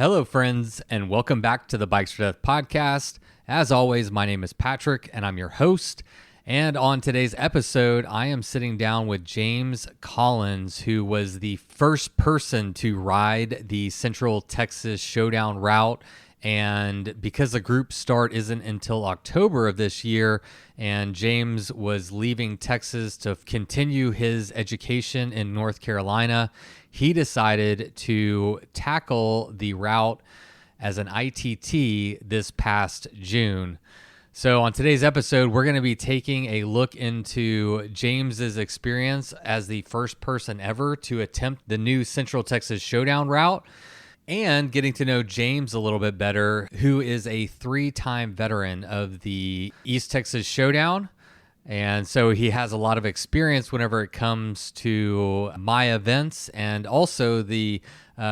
Hello, friends, and welcome back to the Bikes for Death podcast. As always, my name is Patrick, and I'm your host. And on today's episode, I am sitting down with James Collins, who was the first person to ride the Central Texas Showdown route. And because the group start isn't until October of this year, and James was leaving Texas to continue his education in North Carolina, he decided to tackle the route as an ITT this past June. So on today's episode, we're going to be taking a look into James's experience as the first person ever to attempt the new Central Texas Showdown route, and getting to know James a little bit better, who is a 3-time veteran of the East Texas Showdown. And so he has a lot of experience whenever it comes to my events, and also the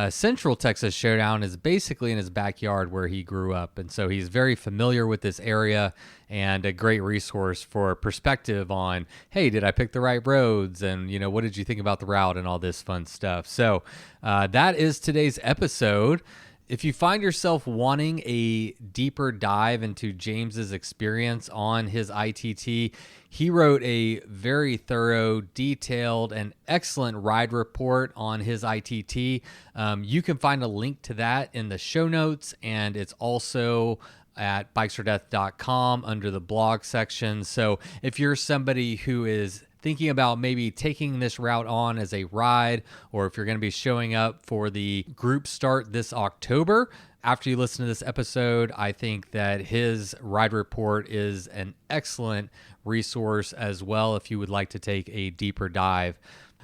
Central Texas Showdown is basically in his backyard where he grew up. And so he's very familiar with this area and a great resource for perspective on, hey, did I pick the right roads? And, what did you think about the route and all this fun stuff? So that is today's episode. If you find yourself wanting a deeper dive into James's experience on his ITT, he wrote a very thorough, detailed, and excellent ride report on his ITT. You can find a link to that in the show notes, and it's also at bikesfordeath.com under the blog section. So if you're somebody who is thinking about maybe taking this route on as a ride, or if you're going to be showing up for the group start this October, after you listen to this episode, I think that his ride report is an excellent resource as well if you would like to take a deeper dive.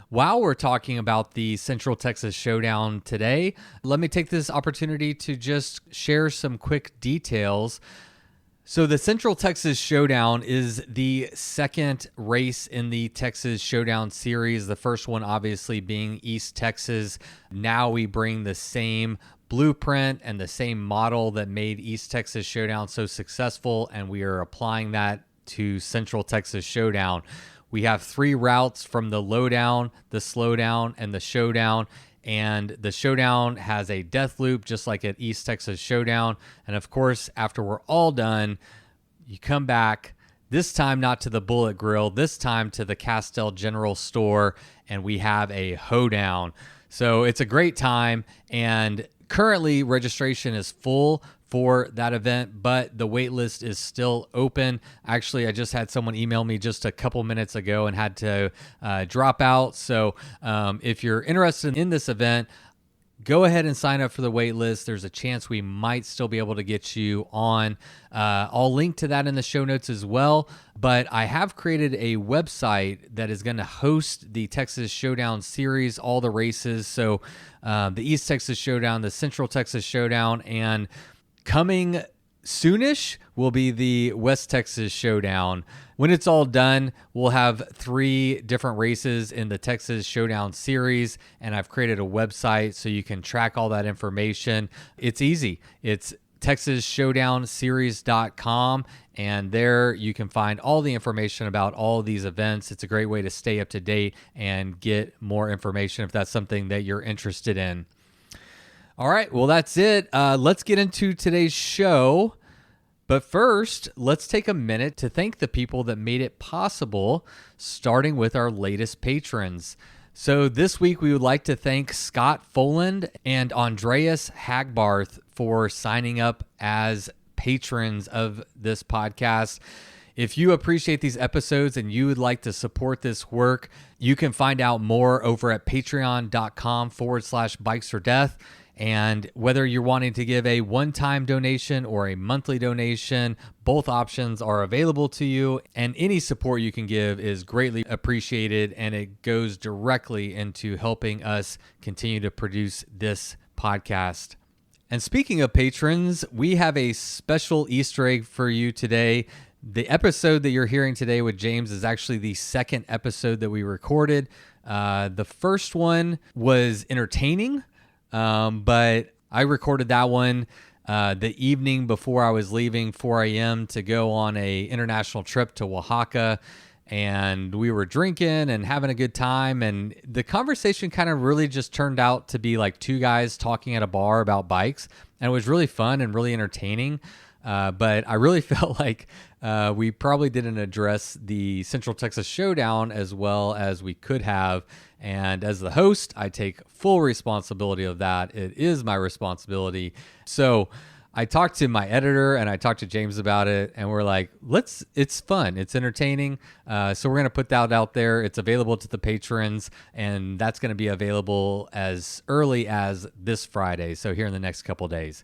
While we're talking about the Central Texas Showdown today, let me take this opportunity to just share some quick details. So the Central Texas Showdown is the second race in the Texas Showdown Series, the first one obviously being East Texas. Now we bring the same blueprint and the same model that made East Texas Showdown so successful, and we are applying that to Central Texas Showdown. We have 3 routes from the lowdown, the slowdown, and the showdown. And the showdown has a death loop just like at East Texas Showdown. And of course, after we're all done, you come back, this time not to the Bullet Grill, this time to the Castell General Store, and we have a hoedown. So it's a great time, and currently registration is full for that event, but the wait list is still open. Actually, I just had someone email me just a couple minutes ago and had to drop out. So if you're interested in this event, go ahead and sign up for the wait list. There's a chance we might still be able to get you on. I'll link to that in the show notes as well. But I have created a website that is going to host the Texas Showdown Series, all the races. So the East Texas Showdown, the Central Texas Showdown, and coming soonish will be the West Texas Showdown. When it's all done, we'll have 3 different races in the Texas Showdown Series, and I've created a website so you can track all that information. It's easy. It's TexasShowdownSeries.com, and there you can find all the information about all of these events. It's a great way to stay up to date and get more information if that's something that you're interested in. All right, well, that's it. Let's get into today's show. But first, let's take a minute to thank the people that made it possible, starting with our latest patrons. So this week, we would like to thank Scott Folland and Andreas Hagbarth for signing up as patrons of this podcast. If you appreciate these episodes and you would like to support this work, you can find out more over at patreon.com/bikesfordeath. And whether you're wanting to give a one-time donation or a monthly donation, both options are available to you. And any support you can give is greatly appreciated, and it goes directly into helping us continue to produce this podcast. And speaking of patrons, we have a special Easter egg for you today. The episode that you're hearing today with James is actually the second episode that we recorded. The first one was entertaining. But I recorded that one the evening before I was leaving 4 a.m. to go on a international trip to Oaxaca. and we were drinking and having a good time. And the conversation kind of really just turned out to be like two guys talking at a bar about bikes. And it was really fun and really entertaining. But I really felt like we probably didn't address the Central Texas Showdown as well as we could have. And as the host, I take full responsibility of that. It is my responsibility. So I talked to my editor and I talked to James about it, and we're like, it's fun. It's entertaining. So we're going to put that out there. It's available to the patrons, and that's going to be available as early as this Friday. So here in the next couple days.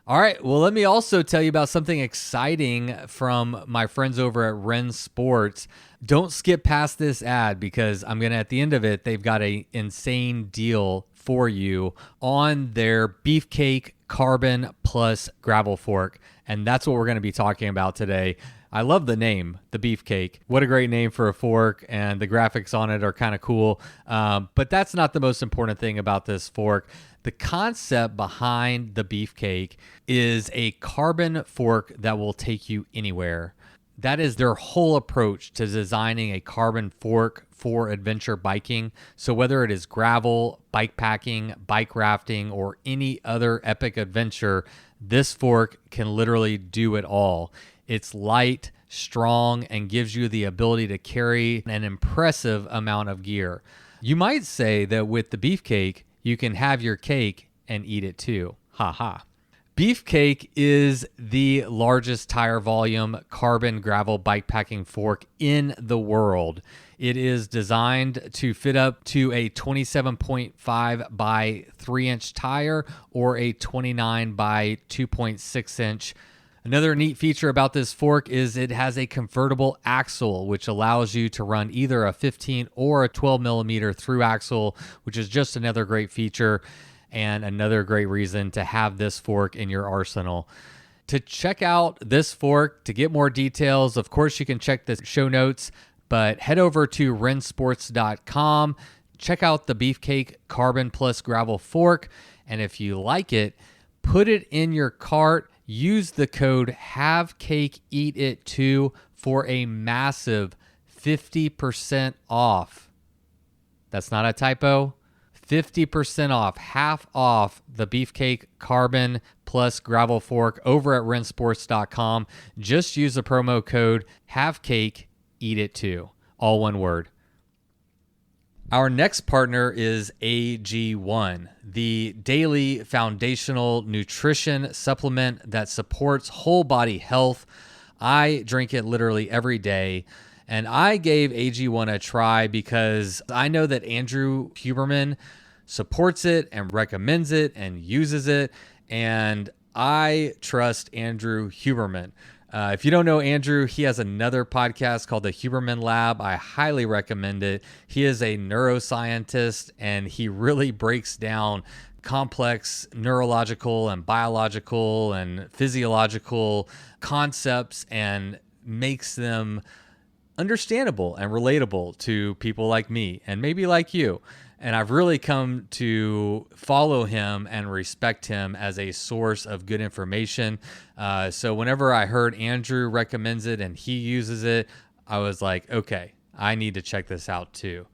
All right. Well, let me also tell you about something exciting from my friends over at Ren Sports. Don't skip past this ad because I'm going to, at the end of it, they've got an insane deal for you on their Beefcake Carbon Plus Gravel Fork. And that's what we're going to be talking about today. I love the name, the Beefcake. What a great name for a fork, and the graphics on it are kind of cool. But that's not the most important thing about this fork. The concept behind the Beefcake is a carbon fork that will take you anywhere. That is their whole approach to designing a carbon fork for adventure biking. So whether it is gravel, bike packing, bike rafting, or any other epic adventure, this fork can literally do it all. It's light, strong, and gives you the ability to carry an impressive amount of gear. You might say that with the Beefcake, you can have your cake and eat it too. Ha ha. Beefcake is the largest tire volume carbon gravel bikepacking fork in the world. It is designed to fit up to a 27.5 by 3 inch tire or a 29 by 2.6 inch. Another neat feature about this fork is it has a convertible axle, which allows you to run either a 15 or a 12 millimeter through axle, which is just another great feature and another great reason to have this fork in your arsenal. To check out this fork, to get more details, of course, you can check the show notes, but head over to rensports.com, check out the Beefcake Carbon Plus Gravel Fork, and if you like it, put it in your cart. Use the code HAVECAKEATIT2 for a massive 50% off. That's not a typo. 50% off, half off the Beefcake Carbon Plus Gravel Fork over at rensports.com. Just use the promo code HAVECAKEATIT2. All one word. Our next partner is AG1, the daily foundational nutrition supplement that supports whole body health. I drink it literally every day, and I gave AG1 a try because I know that Andrew Huberman supports it and recommends it and uses it, and I trust Andrew Huberman. If you don't know Andrew, he has another podcast called The Huberman Lab. I highly recommend it. He is a neuroscientist, and he really breaks down complex neurological and biological and physiological concepts and makes them understandable and relatable to people like me and maybe like you. And I've really come to follow him and respect him as a source of good information. So whenever I heard Andrew recommends it and he uses it, I was like, okay, I need to check this out too.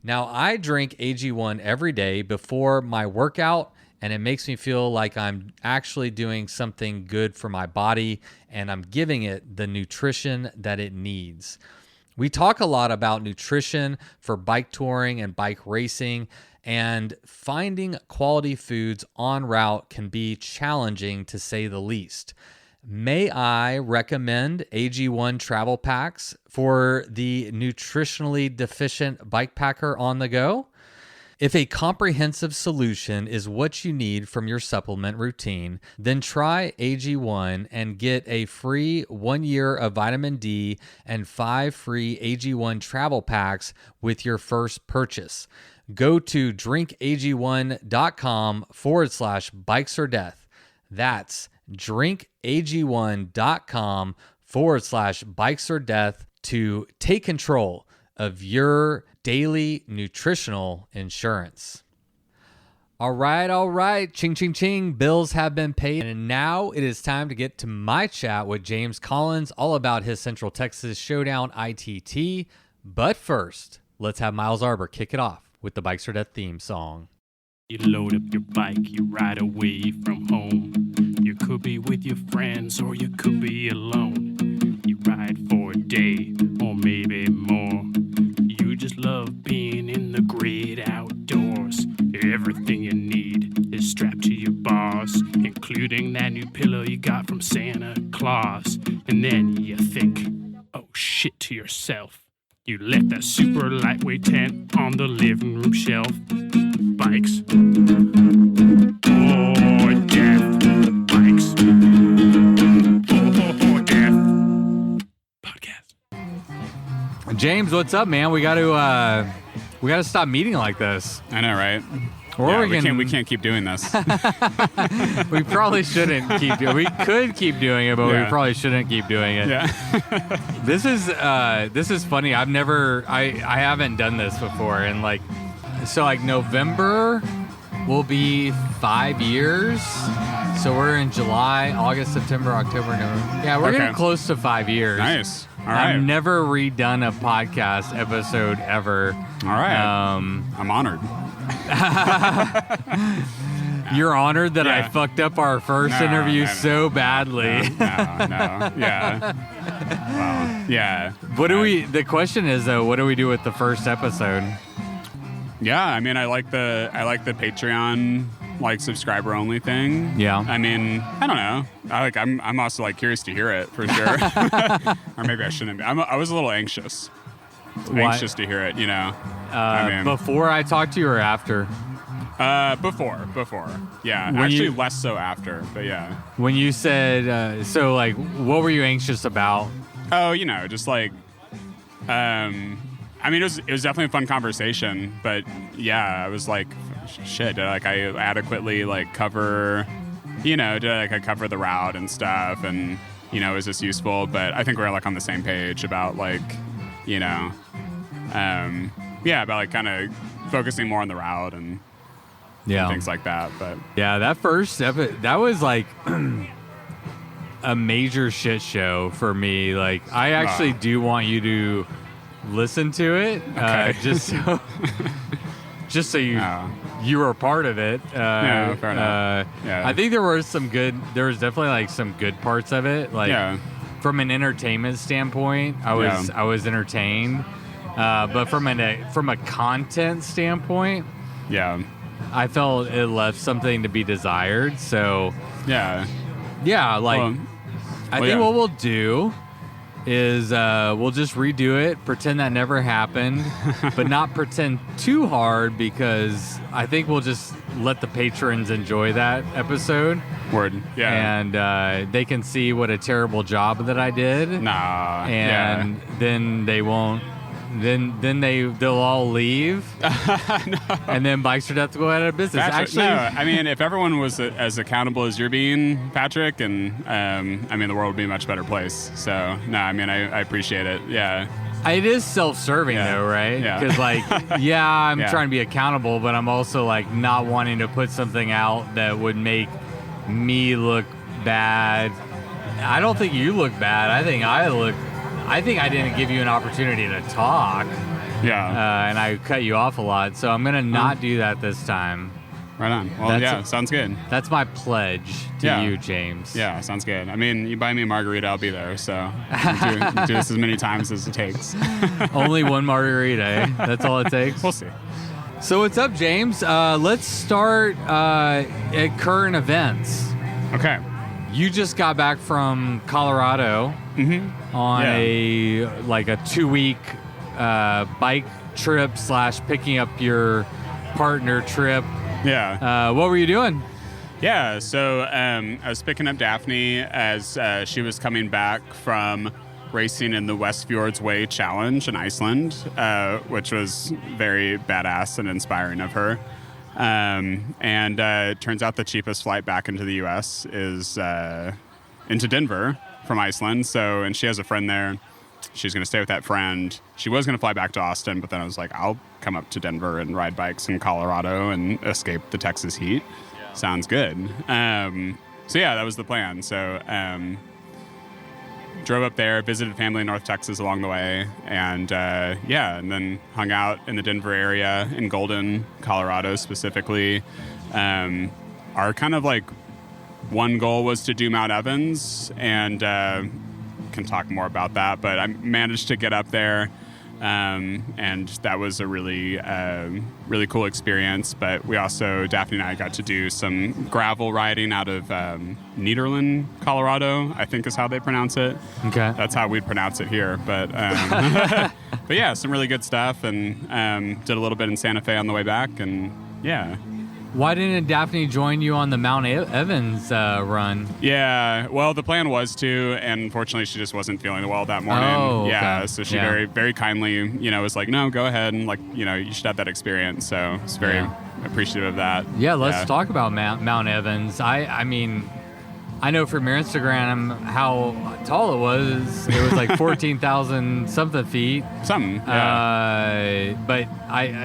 Now, I drink AG1 every day before my workout, and it makes me feel like I'm actually doing something good for my body and I'm giving it the nutrition that it needs. We talk a lot about nutrition for bike touring and bike racing, and finding quality foods en route can be challenging to say the least. May I recommend AG1 travel packs for the nutritionally deficient bike packer on the go? If a comprehensive solution is what you need from your supplement routine, then try AG1 and get a free 1 year of vitamin D and 5 free AG1 travel packs with your first purchase. Go to drinkag1.com/bikesor death. That's drinkag1.com/bikesor death to take control of your daily nutritional insurance. All right. Ching, ching, ching. Bills have been paid. And now it is time to get to my chat with James Collins, all about his Central Texas Showdown ITT. But first, let's have Miles Arbor kick it off with the Bikes for Death theme song. You load up your bike, you ride away from home. You could be with your friends or you could be alone. You ride for a day or maybe more. You just love being in the great outdoors. Everything you need is strapped to your bars, including that new pillow you got from Santa Claus. And then you think, oh shit, to yourself. You left that super lightweight tent on the living room shelf. Bikes or death. Bikes or death. Podcast. James, what's up, man? We got to stop meeting like this. I know, right? Or we can't keep doing this. We probably shouldn't keep doing it. We could keep doing it, but we Yeah. probably shouldn't keep doing it. Yeah. This is funny. I haven't done this before, and like November will be 5 years. So we're in July, August, September, October, November. Yeah, we're getting close to 5 years. Nice. All right. I've never redone a podcast episode ever. All right. I'm honored. You're honored that I Yeah. fucked up our first No, interview no. so badly. No. Yeah. Well, yeah. The question is though, what do we do with the first episode? Yeah. I mean, I like the Patreon subscriber only thing. Yeah. I mean, I don't know. I'm also curious to hear it for sure. Or maybe I shouldn't be. I was a little anxious. Why? Anxious to hear it. Before I talked to you or after? Before. Yeah. When Actually, you- less so after. But yeah. When you said, what were you anxious about? Oh, just I mean, it was definitely a fun conversation, but yeah, I was like, shit, did I adequately cover, did I cover the route and stuff, and is this useful? But I think we're on the same page about about kind of focusing more on the route and things like that. But Yeah, that first episode, that was a major shit show for me. I actually do want you to listen to it, Okay. just so you were part of it. Yeah, fair enough. Yeah. I think there was definitely some good parts of it. From an entertainment standpoint, I was entertained. But from a content standpoint, yeah, I felt it left something to be desired. So yeah. I think what we'll do is we'll just redo it, pretend that never happened, but not pretend too hard, because I think we'll just let the patrons enjoy that episode. Word. Yeah. And they can see what a terrible job that I did. Nah. And then they won't. Then they'll all leave, and then Bikes for Death will go out of business. Patrick, no, I mean, if everyone was as accountable as you're being, Patrick, and the world would be a much better place. So, no, I mean, I appreciate it. Yeah. It is self-serving though, right? Yeah. Because I'm Yeah. trying to be accountable, but I'm also not wanting to put something out that would make me look bad. I don't think you look bad. I think I didn't give you an opportunity to talk. Yeah. And I cut you off a lot, so I'm gonna not do that this time. Right on. Well, sounds good. That's my pledge to you, James. Yeah, sounds good. I mean, you buy me a margarita, I'll be there. So do this as many times as it takes. Only one margarita, eh? That's all it takes? We'll see. So what's up, James? Let's start at current events. Okay. You just got back from Colorado on a 2-week bike trip / picking up your partner trip. Yeah. What were you doing? Yeah. So I was picking up Daphne as she was coming back from racing in the West Fjords Way Challenge in Iceland, which was very badass and inspiring of her. And it turns out the cheapest flight back into the U.S. is into Denver from Iceland. So, and she has a friend there. she's going to stay with that friend. She was going to fly back to Austin, but then I was like, I'll come up to Denver and ride bikes in Colorado and escape the Texas heat. Yeah. Sounds good. So yeah, that was the plan. So drove up there, visited family in North Texas along the way, and and then hung out in the Denver area, in Golden, Colorado specifically. Our kind of like one goal was to do Mount Evans, and can talk more about that, but I managed to get up there, and that was a really cool experience. But we also, Daphne and I, got to do some gravel riding out of Nederland, Colorado, I think is how they pronounce it. Okay. That's how we'd pronounce it here. But but yeah, some really good stuff, and did a little bit in Santa Fe on the way back, and yeah. Why didn't Daphne join you on the Mount Evans run? Yeah, well, the plan was to, and unfortunately, she just wasn't feeling well that morning. Oh, yeah, okay. so she very, very kindly, was like, no, go ahead, and you should have that experience. So it's very appreciative of that. Yeah, let's talk about Mount Evans. I mean, I know from your Instagram how tall it was. It was like 14,000 something feet. Something, yeah. But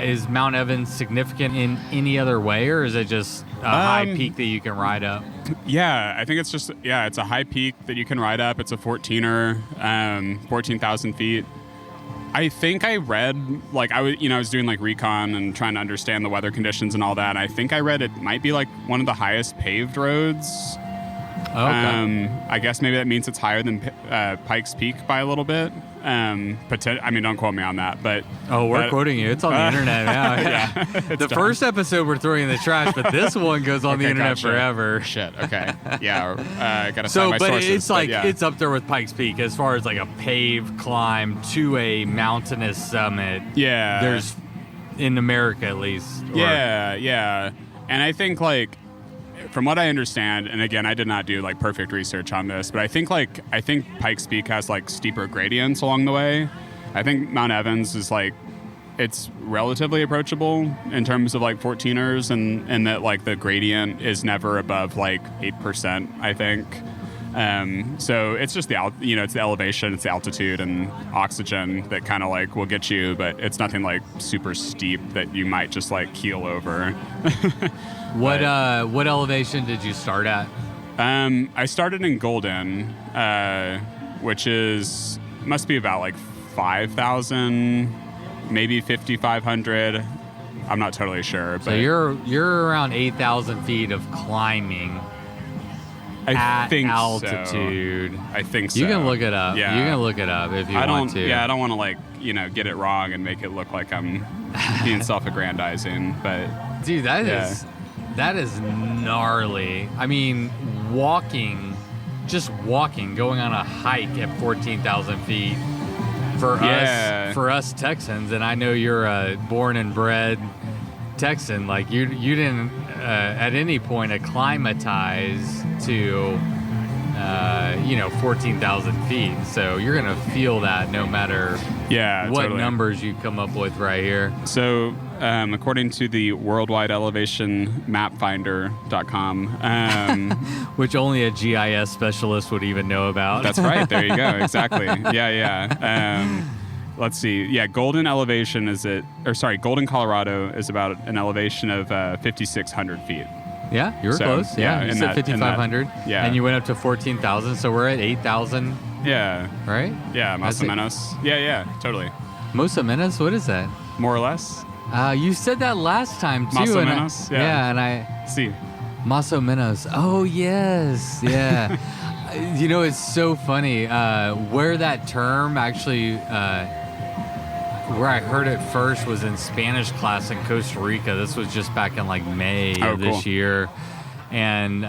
is Mount Evans significant in any other way, or is it just a high peak that you can ride up? Yeah, I think it's just, it's a high peak that you can ride up. It's a 14er, 14,000 feet. I think I read, I was doing like recon and trying to understand the weather conditions and all that. And I think I read it might be like one of the highest paved roads. Okay. I guess maybe that means it's higher than Pikes Peak by a little bit. I mean, don't quote me on that, but... Oh, we're quoting you. It's on the internet now. Yeah. The first episode we're throwing in the trash, but this one goes on the internet forever. Shit, okay. Yeah, I gotta cite my sources. It's like, it's up there with Pikes Peak as far as like a paved climb to a mountainous summit. Yeah. There's, in America at least. Yeah. And I think from what I understand, and again, I did not do perfect research on this, but I think Pikes Peak has steeper gradients along the way. I think Mount Evans is it's relatively approachable in terms of 14ers, and that the gradient is never above 8%, I think. So it's just it's the elevation, it's the altitude and oxygen that kind of will get you, but it's nothing super steep that you might just keel over. What elevation did you start at? I started in Golden, which must be about 5,000, maybe 5,500. I'm not totally sure. So you're around 8,000 feet of climbing. I think altitude. So. I think so. You can look it up. Yeah. You can look it up if you want to. Yeah, I don't want to get it wrong and make it look like I'm being self-aggrandizing. But dude, that is gnarly. I mean, just walking, going on a hike at 14,000 feet for us Texans, and I know you're a born and bred Texan. You didn't at any point acclimatize to 14,000 feet, so you're gonna feel that no matter what totally. numbers you come up with right here. So according to the worldwide elevation mapfinder.com, which only a GIS specialist would even know about. That's right, there you go. Exactly. Let's see. Yeah, Golden elevation Golden, Colorado is about an elevation of 5,600 feet. Yeah, you were close. Yeah, you said 5,500. Yeah. And you went up to 14,000, so we're at 8,000. Yeah. Right? Yeah, más o menos. Yeah, totally. Más o menos? What is that? More or less. You said that last time, too. Más o menos? Yeah, and I... Sí. Más o menos. Oh, yes. Yeah. It's so funny. Where that term actually... where I heard it first was in Spanish class in Costa Rica. This was just back in May of this year. And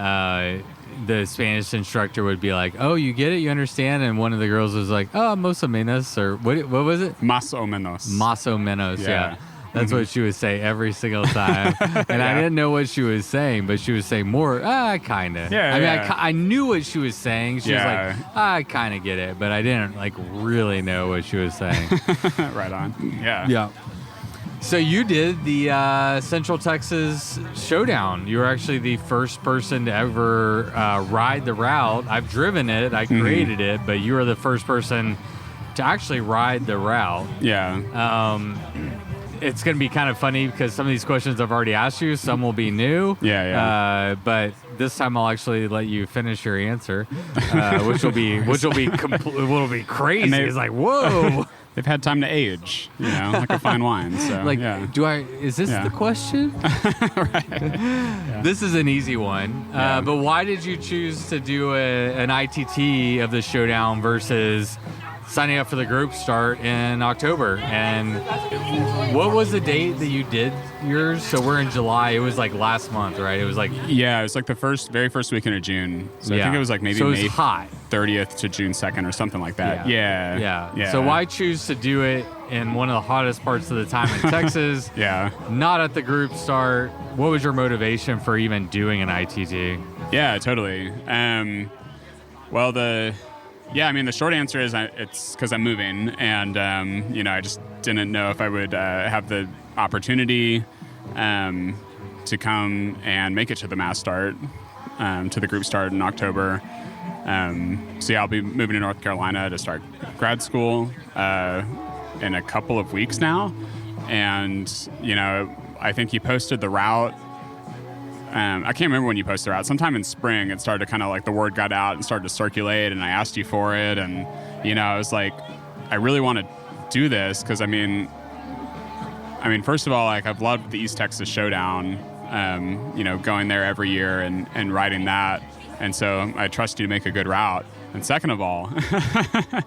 the Spanish instructor would be like, oh, you get it? You understand? And one of the girls was like, oh, más o menos. Or what was it? Más o menos. Más o menos, yeah. That's what she would say every single time. And I didn't know what she was saying, but she would say more, kind of. Yeah, I knew what she was saying. She was like, I kind of get it, but I didn't really know what she was saying. Right on. Yeah. Yeah. So you did the Central Texas Showdown. You were actually the first person to ever ride the route. I've driven it. I created it, but you were the first person to actually ride the route. Yeah. It's going to be kind of funny because some of these questions I've already asked you, some will be new. Yeah. But this time I'll actually let you finish your answer, which will be crazy. It's like, whoa. They've had time to age, like a fine wine. So, like, yeah. Is this the question? Right. Yeah. This is an easy one. But why did you choose to do an ITT of the Showdown versus signing up for the group start in October? And what was the date that you did yours? So we're in July. It was like last month, right? It was like... Yeah, it was like the very first weekend of June. So I think it was like maybe May hot. 30th to June 2nd or something like that. Yeah. So why choose to do it in one of the hottest parts of the time in Texas? Yeah. Not at the group start. What was your motivation for even doing an ITT? Yeah, totally. The short answer is it's because I'm moving, and I just didn't know if I would have the opportunity to come and make it to the mass start, to the group start in October. I'll be moving to North Carolina to start grad school in a couple of weeks now, and I think you posted the route. I can't remember when you posted the route. Sometime in spring, it started to kind of like the word got out and started to circulate, and I asked you for it. And, I was like, I really want to do this because, first of all, like I've loved the East Texas Showdown, going there every year and riding that. And so I trust you to make a good route. And second of all, I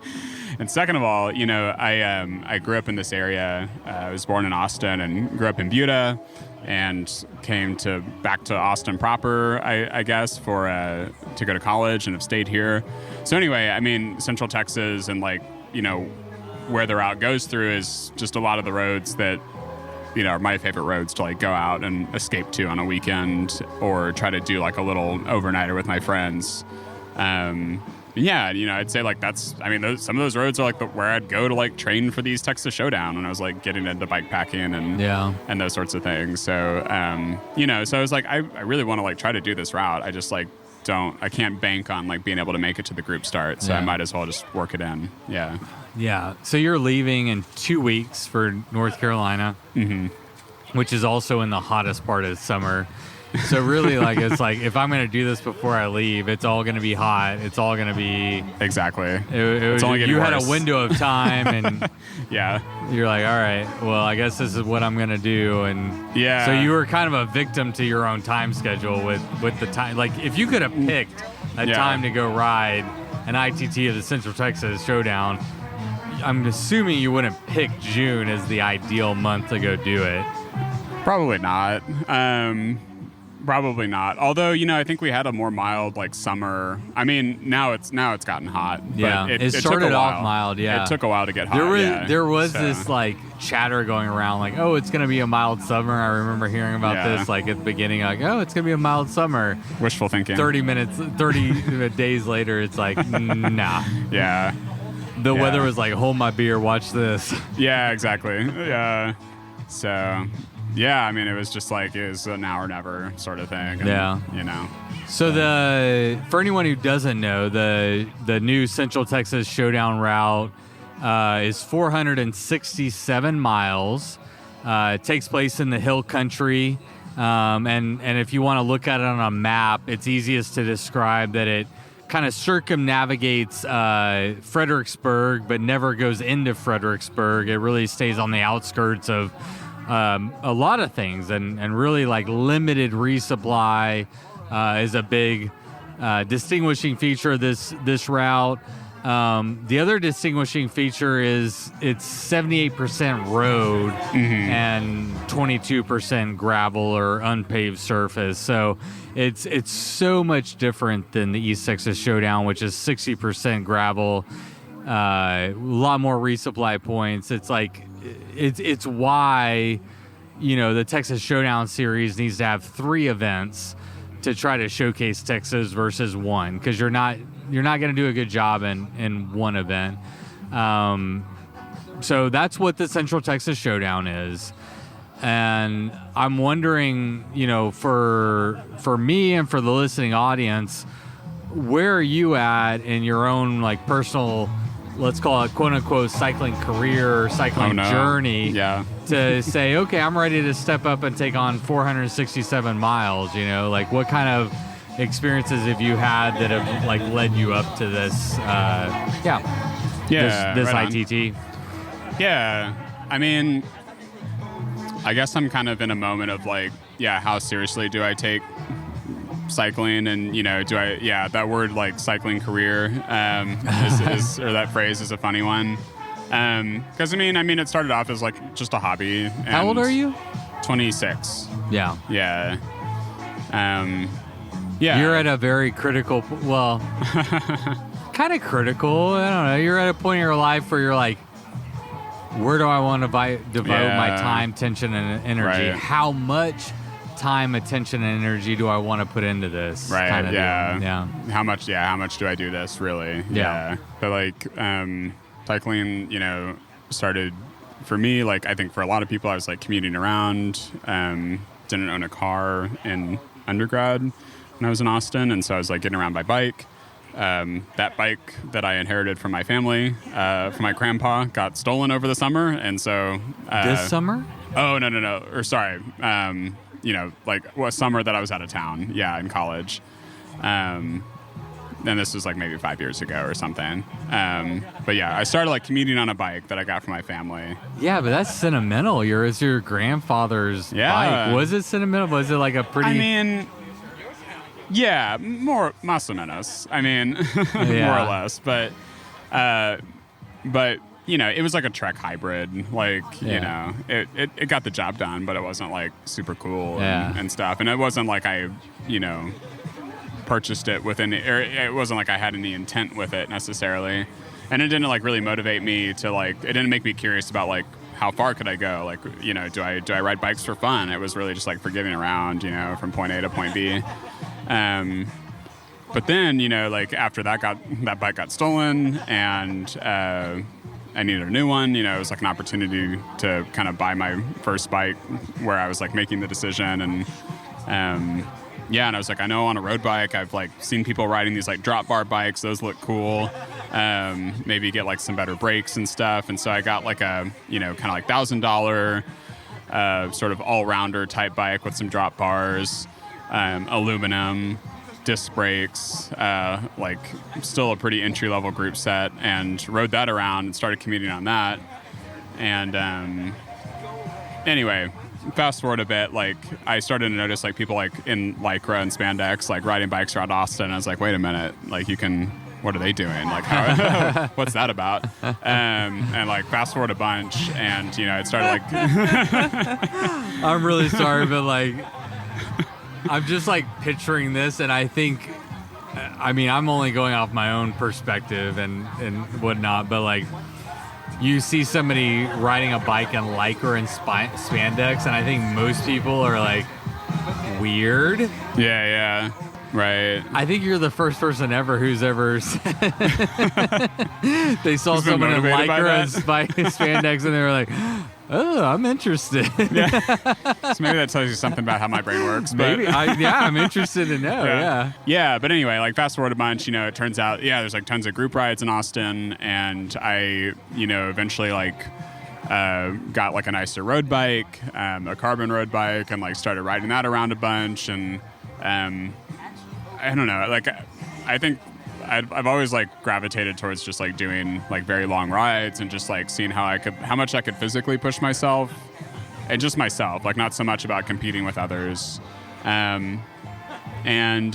grew up in this area. I was born in Austin and grew up in Buda, and came back to Austin proper, I guess, to go to college, and have stayed here. So anyway, Central Texas and where the route goes through is just a lot of the roads that are my favorite roads to go out and escape to on a weekend, or try to do a little overnighter with my friends. I'd say that's, some of those roads are where I'd go to train for the East Texas Showdown when I was getting into bike packing and those sorts of things. So, so I was I really want to try to do this route. I just I can't bank on being able to make it to the group start. So I might as well just work it in. Yeah. Yeah. So you're leaving in 2 weeks for North Carolina, which is also in the hottest part of summer. So really, it's if I'm going to do this before I leave, it's all going to be hot. It's all going to be... Exactly. It's only getting worse. Had a window of time, and yeah, you're like, all right, well, I guess this is what I'm going to do. And yeah. So you were kind of a victim to your own time schedule with the time. If you could have picked a time to go ride an ITT of the Central Texas Showdown, I'm assuming you wouldn't pick June as the ideal month to go do it. Probably not. Probably not. Although, I think we had a more mild summer. Now it's gotten hot. Yeah, but it started off mild. Yeah, it took a while to get hot. There was this chatter going around oh, it's gonna be a mild summer. I remember hearing about this at the beginning. Oh, it's gonna be a mild summer. Wishful thinking. 30 days later, it's nah. Yeah. The weather was hold my beer, watch this. Yeah, exactly. Yeah. So. Yeah, it was just it was an now or never sort of thing. And, So for anyone who doesn't know, the new Central Texas Showdown route is 467 miles. It takes place in the hill country. And if you want to look at it on a map, it's easiest to describe that it kind of circumnavigates Fredericksburg, but never goes into Fredericksburg. It really stays on the outskirts of a lot of things, and really limited resupply is a big distinguishing feature of this route. The other distinguishing feature is it's 78% road and 22% gravel or unpaved surface. So it's so much different than the East Texas Showdown, which is 60% gravel, a lot more resupply points. It's why, the Texas Showdown Series needs to have 3 events to try to showcase Texas versus one, because you're not going to do a good job in one event. So that's what the Central Texas Showdown is. And I'm wondering, for me and for the listening audience, where are you at in your own personal let's call it quote unquote cycling career or cycling journey to say, okay, I'm ready to step up and take on 467 miles, you know, like what kind of experiences have you had that have like led you up to this, this right ITT? Yeah. I mean, I guess I'm kind of in a moment of like, how seriously do I take cycling? And, you know, that word like cycling career is or that phrase is a funny one. Because I mean, it started off as like just a hobby. How old are you? 26. Yeah. Yeah. You're at a very critical, kind of critical. I don't know. You're at a point in your life where you're like, where do I want to devote my time, attention, and energy? Right. How much time, attention, and energy do I want to put into this? Right. Kind of yeah. Deal. Yeah. How much do I do this really? Yeah. But like, cycling, you know, started for me, like, I think for a lot of people, I was like commuting around, didn't own a car in undergrad when I was in Austin. And so I was like getting around by bike. That bike that I inherited from my family, from my grandpa, got stolen over the summer. And so, this summer? Oh, no. Or sorry. You know, like what summer that I was out of town. Yeah. In college. And this was like maybe 5 years ago or something. But yeah, I started like commuting on a bike that I got from my family. Yeah, but that's sentimental. It's your grandfather's bike. Was it sentimental? Was it like a pretty... I mean... Yeah, más o menos. I mean, more or less. But you know, it was like a Trek hybrid. Like, you know, it got the job done, but it wasn't like super cool and stuff. And it wasn't like I, you know, purchased it with any, or it wasn't like I had any intent with it necessarily. And it didn't like really motivate me to like, it didn't make me curious about like, how far could I go? Like, you know, do I ride bikes for fun? It was really just like for getting around, you know, from point A to point B. But then, you know, like after that bike got stolen and I needed a new one, you know, it was like an opportunity to kind of buy my first bike where I was like making the decision. And and I was like, I know on a road bike, I've like seen people riding these like drop bar bikes. Those look cool. Maybe get like some better brakes and stuff. And so I got like a, you know, kind of like $1,000 sort of all-rounder type bike with some drop bars, aluminum, disc brakes, like still a pretty entry-level group set, and rode that around and started commuting on that. And anyway, fast forward a bit, like I started to notice like people like in Lycra and spandex, like riding bikes around Austin. I was like, wait a minute, like what are they doing? Like, what's that about? And like fast forward a bunch, and you know, it started like. I'm really sorry, but like, I'm just like picturing this, and I think, I mean, I'm only going off my own perspective and whatnot, but like, you see somebody riding a bike in Lycra and spandex, and I think most people are like, weird. Yeah. Right. I think you're the first person ever who's ever they saw someone in Lycra and spandex, and they were like, oh, I'm interested. Yeah. So maybe that tells you something about how my brain works. But maybe. I'm interested to know. Yeah. But anyway, like fast forward a bunch, you know, it turns out, there's like tons of group rides in Austin, and I, you know, eventually like got like a nicer road bike, a carbon road bike, and like started riding that around a bunch. And I don't know, like I think I've always like gravitated towards just like doing like very long rides and just like seeing how much I could physically push myself, and just myself, like not so much about competing with others. And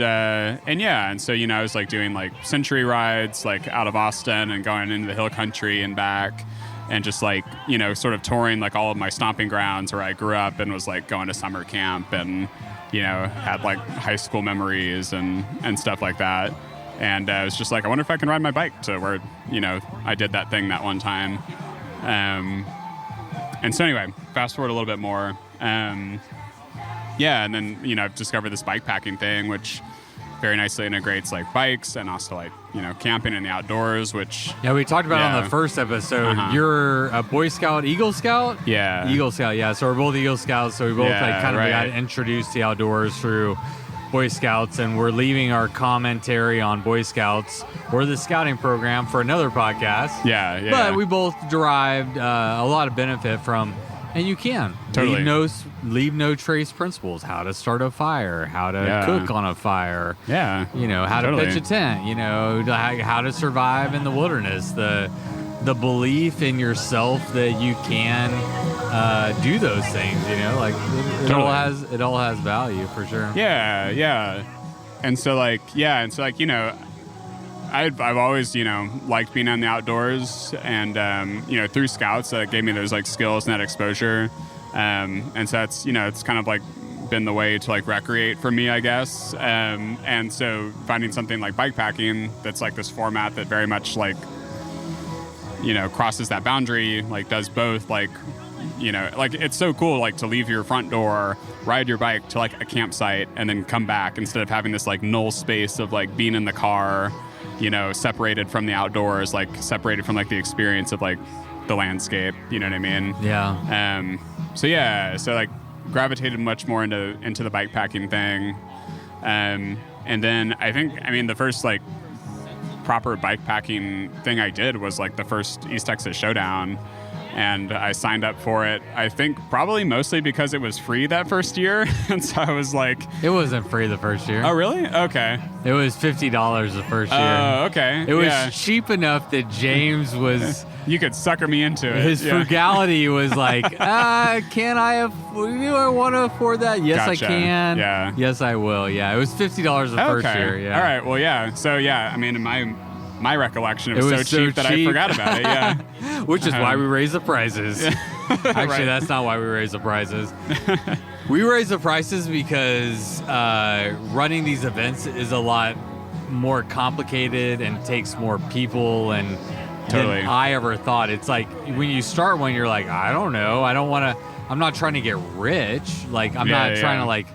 so, you know, I was like doing like century rides like out of Austin and going into the hill country and back, and just like, you know, sort of touring like all of my stomping grounds where I grew up, and was like going to summer camp, and you know, had like high school memories and stuff like that. And I was just like, I wonder if I can ride my bike to where, you know, I did that thing that one time. And so anyway, fast forward a little bit more. And then, you know, I've discovered this bike packing thing, which very nicely integrates like bikes and also like, you know, camping in the outdoors, which... Yeah, we talked about on the first episode. You're a Boy Scout, Eagle Scout? Yeah. Eagle Scout, yeah. So we're both Eagle Scouts. So we both got introduced to the outdoors through Boy Scouts, and we're leaving our commentary on Boy Scouts or the scouting program for another podcast. Yeah. But we both derived a lot of benefit from, and you can Totally. leave no trace principles: how to start a fire, how to cook on a fire, Yeah. how Totally. to pitch a tent, how to survive in the wilderness, the belief in yourself that you can do those things. It all has value for sure. Yeah. And so I've always, liked being in the outdoors, and, through Scouts, that gave me those skills and that exposure. And so it's, it's kind of been the way to recreate for me, I guess. And so finding something like bikepacking, that's this format that very much crosses that boundary, does both, it's so cool, to leave your front door, ride your bike to a campsite, and then come back instead of having this null space of being in the car, separated from the outdoors, separated from the experience of the landscape. You know what I mean? Yeah. So gravitated much more into the bikepacking thing, and then the first proper bikepacking thing I did was the first East Texas Showdown. And I signed up for it, I think probably mostly because it was free that first year. And so I was It wasn't free the first year. Oh, really? Okay. It was $50 the first year. Oh, okay. It was cheap enough that James was... You could sucker me into it. His frugality was do I want to afford that? Yes, Gotcha. I can. Yeah. Yes, I will. Yeah, it was $50 the first year. Yeah. All right. Well, yeah. So, in my recollection, it was so cheap that I forgot about it. Yeah. Which is why we raise the prices. Actually, Right. that's not why we raise the prices. We raise the prices because running these events is a lot more complicated and takes more people and Totally. than I ever thought. It's when you start one, you're I don't know. I'm not trying to get rich. I'm not trying to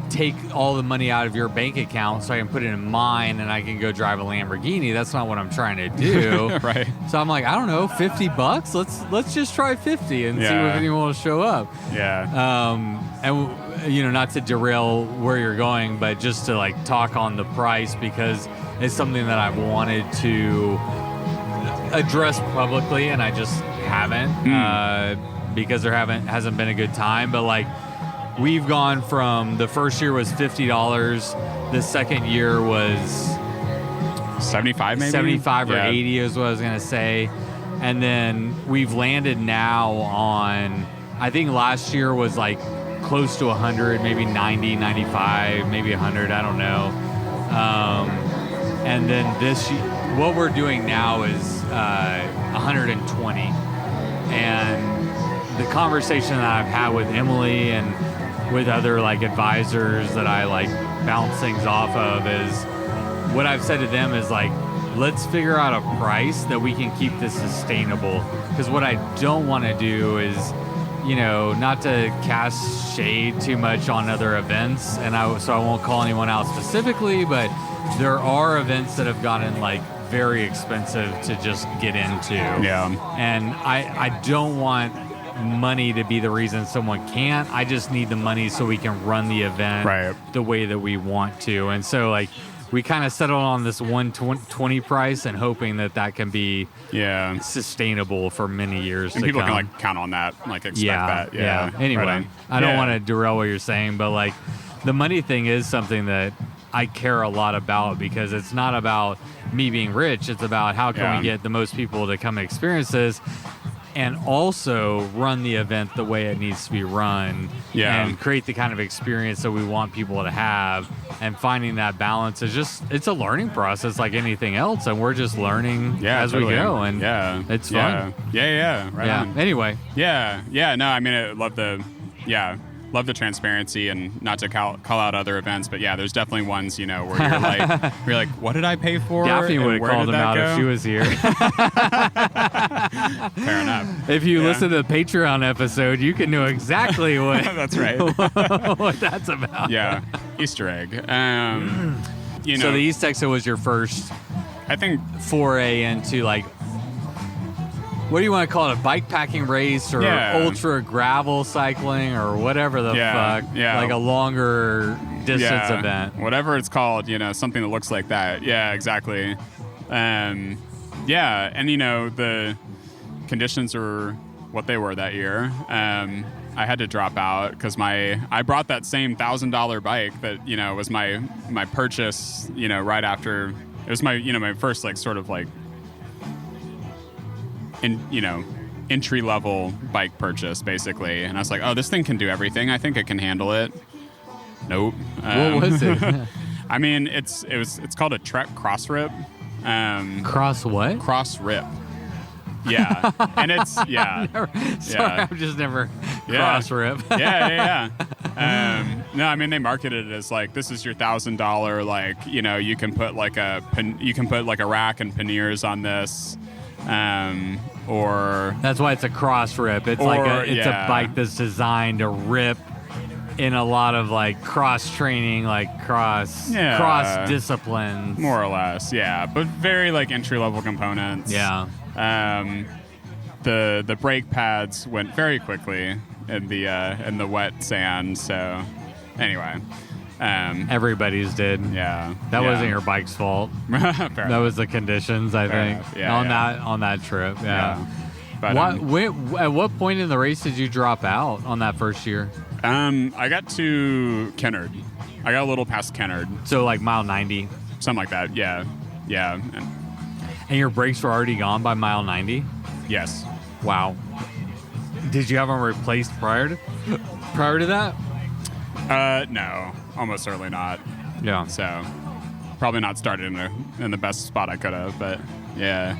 take all the money out of your bank account so I can put it in mine and I can go drive a Lamborghini. That's not what I'm trying to do. Right. So I'm I don't know, $50? Let's just try 50 and see if anyone will show up. Yeah. And not to derail where you're going, but just to talk on the price, because it's something that I've wanted to address publicly and I just haven't because there hasn't been a good time. But we've gone from, the first year was $50, the second year was 75 maybe? 75 or 80 is what I was going to say. And then we've landed now on, I think last year was close to 100, maybe 90, 95, maybe 100, I don't know. And then this year, what we're doing now is 120. And the conversation that I've had with Emily and with other advisors that I bounce things off of is, what I've said to them is let's figure out a price that we can keep this sustainable. Because what I don't want to do is, not to cast shade too much on other events, and so I won't call anyone out specifically, but there are events that have gotten very expensive to just get into. Yeah. And I don't want money to be the reason someone can't. I just need the money so we can run the event the way that we want to. And so we kind of settled on this 120 price and hoping that can be sustainable for many years and to people come. can count on that, expect that. Yeah. Anyway, Right on. I don't want to derail what you're saying, but the money thing is something that I care a lot about, because it's not about me being rich. It's about how can we get the most people to come experience this and also run the event the way it needs to be run and create the kind of experience that we want people to have. And finding that balance is it's a learning process like anything else. And we're just learning as we go. And it's fun. Yeah. Right on. Anyway. Yeah. No, I love the transparency, and not to call out other events, but there's definitely ones, where you're what did I pay for? Daphne would have called them out if she was here. Fair enough. If you listen to the Patreon episode, you can know exactly what that's right. what that's about. Yeah. Easter egg. So the East Texas was your first, I think, foray into what do you want to call it, a bikepacking race or ultra gravel cycling or whatever the fuck, a longer distance event. Whatever it's called, something that looks like that. Yeah, exactly. And the conditions are what they were that year. I had to drop out because I brought that same $1,000 bike that was my purchase. Right after it was my first entry level bike purchase basically, and I was like, oh, this thing can do everything. I think it can handle it. Nope. What was it? I mean, it's called a Trek Cross Rip. Cross what? Cross Rip. Yeah, and it's I've just never cross rip. yeah. No, I mean they marketed it as like this is your $1,000 you can put like a rack and panniers on this, or that's why it's a cross rip. It's a bike that's designed to rip in a lot of like cross training, like cross disciplines, more or less. Yeah, but very like entry level components. Yeah. The brake pads went very quickly in the wet sand. So anyway, everybody's did. Yeah, that wasn't your bike's fault. That was the conditions, I think. On that trip. Yeah. But at what point in the race did you drop out on that first year? I got to Kennard. I got a little past Kennard. So like mile 90, something like that. Yeah. And your brakes were already gone by mile 90? Yes. Wow. Did you have them replaced prior to that? No, almost certainly not. Yeah. So probably not started in the best spot I could have, but yeah.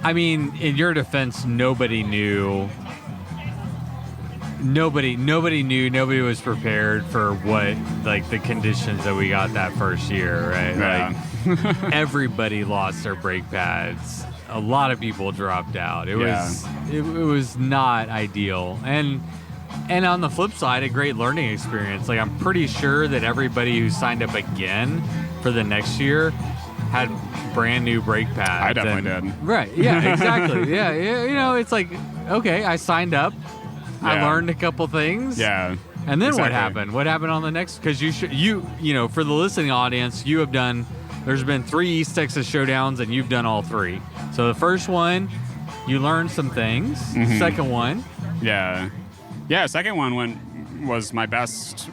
I mean, in your defense, nobody knew. Nobody knew. Nobody was prepared for what the conditions that we got that first year, right? Yeah. Everybody lost their brake pads. A lot of people dropped out. It was not ideal. And on the flip side, a great learning experience. Like I'm pretty sure that everybody who signed up again for the next year had brand new brake pads. I definitely did. Right. Yeah, exactly. Yeah. It's like, okay, I signed up. Yeah. I learned a couple things. Yeah. And then what happened? What happened on the next? Because for the listening audience, there's been 3 East Texas Showdowns, and you've done all 3. So the first one, you learned some things. Mm-hmm. Second one. Yeah. Second one was my best,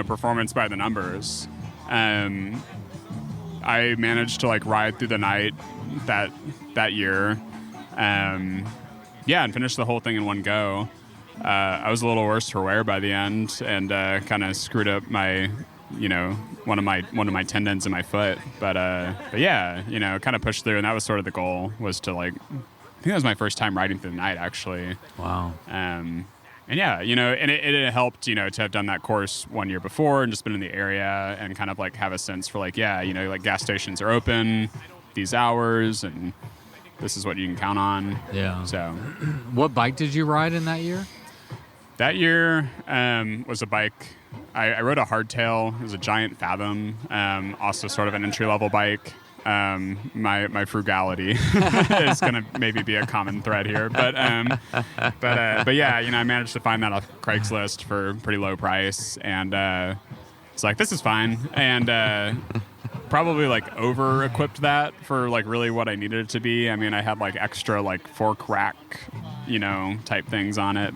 performance by the numbers. I managed to ride through the night that year. And finish the whole thing in one go. I was a little worse for wear by the end, and kind of screwed up my, one of my tendons in my foot. But yeah, kind of pushed through, and that was sort of the goal, was to I think that was my first time riding through the night, actually. Wow. And yeah, and it helped, to have done that course 1 year before and just been in the area and kind of have a sense for gas stations are open these hours and this is what you can count on. Yeah. So, what bike did you ride in that year? That year was a bike. I rode a hardtail. It was a giant Fathom. Also sort of an entry-level bike. My frugality is going to maybe be a common thread here, but yeah, I managed to find that off Craigslist for a pretty low price, and it's like, this is fine, and probably over-equipped that for really what I needed it to be. I mean, I had extra fork rack, type things on it,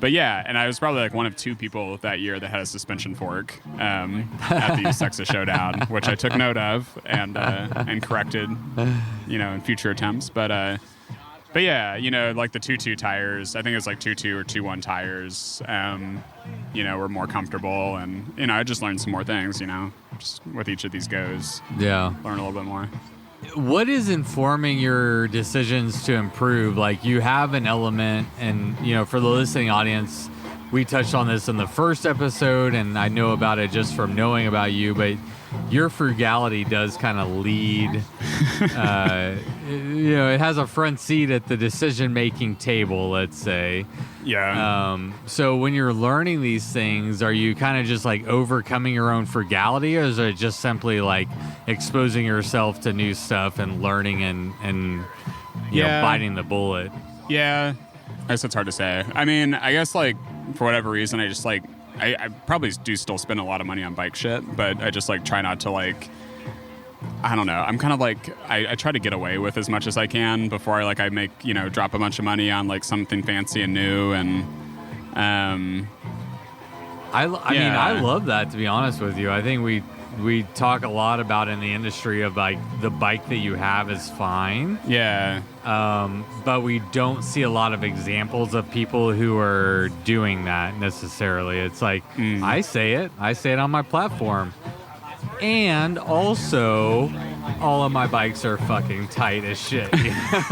but yeah, and I was probably one of 2 people that year that had a suspension fork at the East Texas Showdown, which I took note of and corrected, in future attempts. But yeah, the 2.2 tires, I think it was 2.2 or 2.1 tires, were more comfortable, and I just learned some more things, just with each of these goes. Yeah, learn a little bit more. What is informing your decisions to improve? You have an element, and for the listening audience, we touched on this in the first episode, and I know about it just from knowing about you, but your frugality does kind of lead. It has a front seat at the decision-making table, let's say. Yeah. So when you're learning these things, are you kind of just overcoming your own frugality, or is it just simply exposing yourself to new stuff and learning and biting the bullet? Yeah. I guess it's hard to say. I mean, I guess for whatever reason, I just I probably do still spend a lot of money on bike shit, but I just like try not to like, I don't know. I'm kind of like, I try to get away with as much as I can before I make, drop a bunch of money on like something fancy and new. And, I mean, I love that, to be honest with you. I think we talk a lot about in the industry of like the bike that you have is fine. Yeah. But we don't see a lot of examples of people who are doing that necessarily. It's like, I say it on my platform. And also, all of my bikes are fucking tight as shit. You know?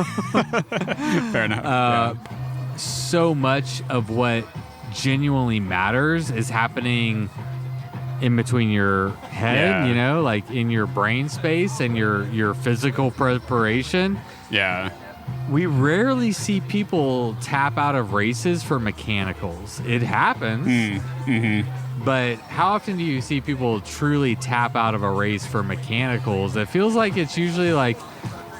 Fair enough. So much of what genuinely matters is happening in between your head, like in your brain space and your physical preparation. Yeah. We rarely see people tap out of races for mechanicals. It happens. Mm-hmm. But how often do you see people truly tap out of a race for mechanicals? It feels like it's usually like,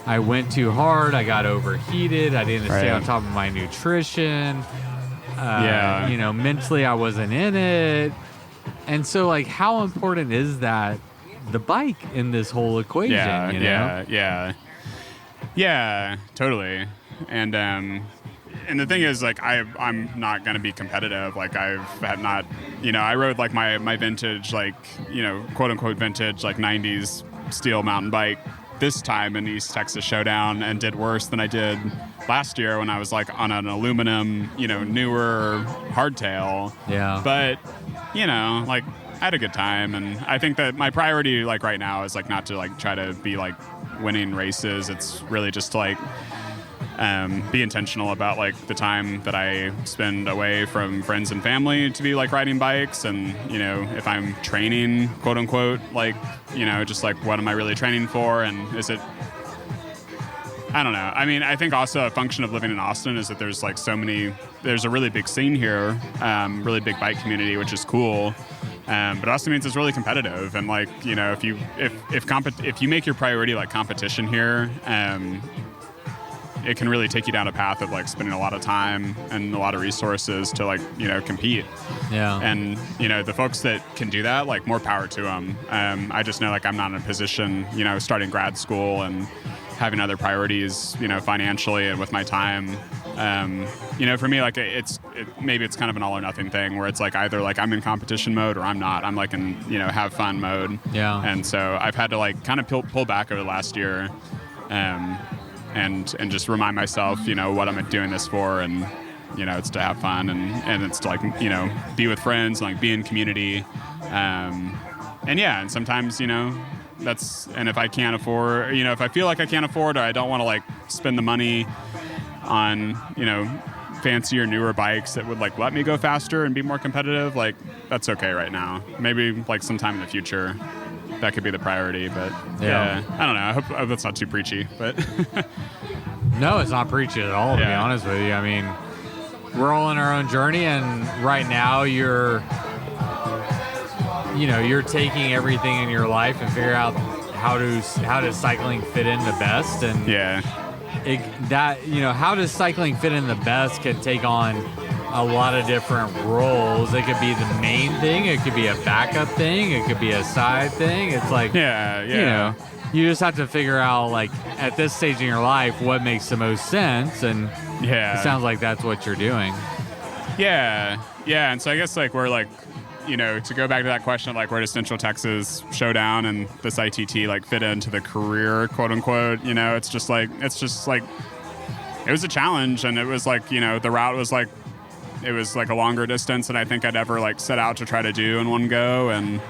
I went too hard, I got overheated, I didn't stay on top of my nutrition. Mentally I wasn't in it. And so, like, how important is that, the bike in this whole equation? Yeah, totally. And the thing is, like, I'm not going to be competitive. Like, I rode, like, my vintage, like, quote unquote vintage, like, 90s steel mountain bike this time in East Texas Showdown and did worse than I did last year when I was, like, on an aluminum, newer hardtail. Yeah. But, like, I had a good time. And I think that my priority, like, right now is, like, not to, like, try to be, like, winning races. It's really just to, like, be intentional about like the time that I spend away from friends and family to be like riding bikes. And if I'm training, quote unquote, like just like what am I really training for, and is it, I don't know. I mean, I think also a function of living in Austin is that there's like there's a really big scene here, really big bike community, which is cool. But it also means it's really competitive, and like if you make your priority like competition here, it can really take you down a path of like spending a lot of time and a lot of resources to like compete. Yeah. And the folks that can do that, like, more power to them. I just know like I'm not in a position, starting grad school and having other priorities, financially and with my time. For me, like maybe it's kind of an all or nothing thing where it's like either like I'm in competition mode or I'm not. I'm like in have fun mode. Yeah. And so I've had to like kind of pull back over the last year. And just remind myself, what I'm doing this for, and it's to have fun, and it's to like be with friends, and like be in community, and sometimes that's, and if I can't afford, if I feel like I can't afford, or I don't want to like spend the money on fancier, newer bikes that would like let me go faster and be more competitive, like that's okay right now. Maybe like sometime in the future that could be the priority, but yeah, I don't know. I hope that's not too preachy, but no, it's not preachy at all, to be honest with you. I mean, we're all in our own journey, and right now you're taking everything in your life and figure out how does cycling fit in the best, and how does cycling fit in the best can take on a lot of different roles. It could be the main thing, it could be a backup thing, it could be a side thing. It's like, you just have to figure out, like, at this stage in your life, what makes the most sense, and it sounds like that's what you're doing. Yeah, and so I guess, like, we're, like, to go back to that question of, like, where does Central Texas Showdown and this ITT, like, fit into the career, quote-unquote, it's just, like, it was a challenge, and it was, like, the route was, like, it was like a longer distance than I think I'd ever like set out to try to do in one go. And,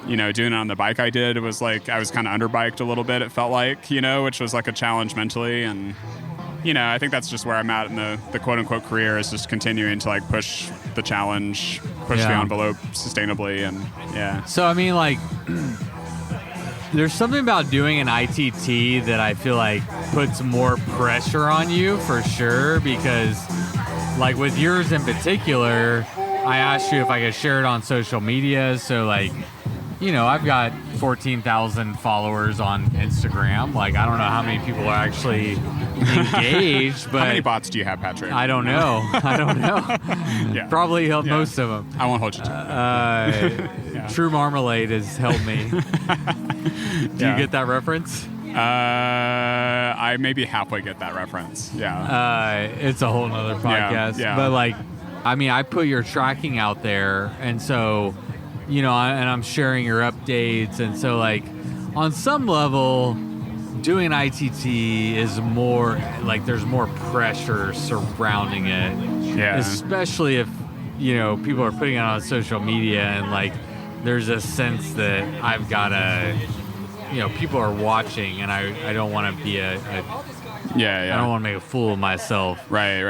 doing it on the bike I did, it was like I was kind of underbiked a little bit, it felt like, which was like a challenge mentally. And, I think that's just where I'm at in the quote unquote career, is just continuing to like push the challenge, push the envelope sustainably. And So, I mean, like, there's something about doing an ITT that I feel like puts more pressure on you for sure, because like with yours in particular, I asked you if I could share it on social media. So like, I've got 14,000 followers on Instagram. Like, I don't know how many people are actually engaged, but How many bots do you have, Patrick? I don't know. Yeah. Probably help most of them. I won't hold you to it. True Marmalade has helped me. Do you get that reference? I maybe halfway get that reference. Yeah. It's a whole nother podcast. Yeah. But like, I mean, I put your tracking out there, and so, and I'm sharing your updates, and so like, on some level, doing ITT is more like there's more pressure surrounding it. Yeah. Especially if people are putting it on social media, and like, there's a sense that I've got to. People are watching, and I don't want to be I don't want to make a fool of myself. Right.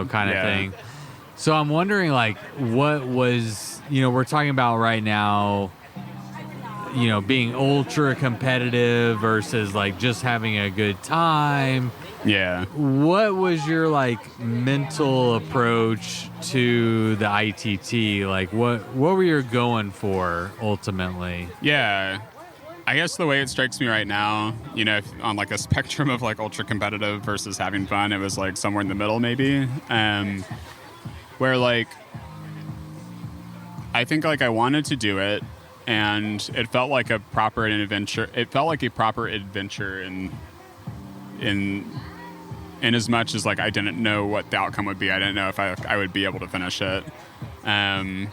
Kind of thing. So I'm wondering, like, what was, we're talking about right now, being ultra competitive versus like just having a good time. Yeah. What was your like mental approach to the ITT? Like, what were you going for ultimately? Yeah. I guess the way it strikes me right now, on like a spectrum of like ultra competitive versus having fun, it was like somewhere in the middle maybe. Where like, I think like I wanted to do it, and it felt like a proper adventure. It felt like a proper adventure in as much as like I didn't know what the outcome would be. I didn't know if I would be able to finish it. And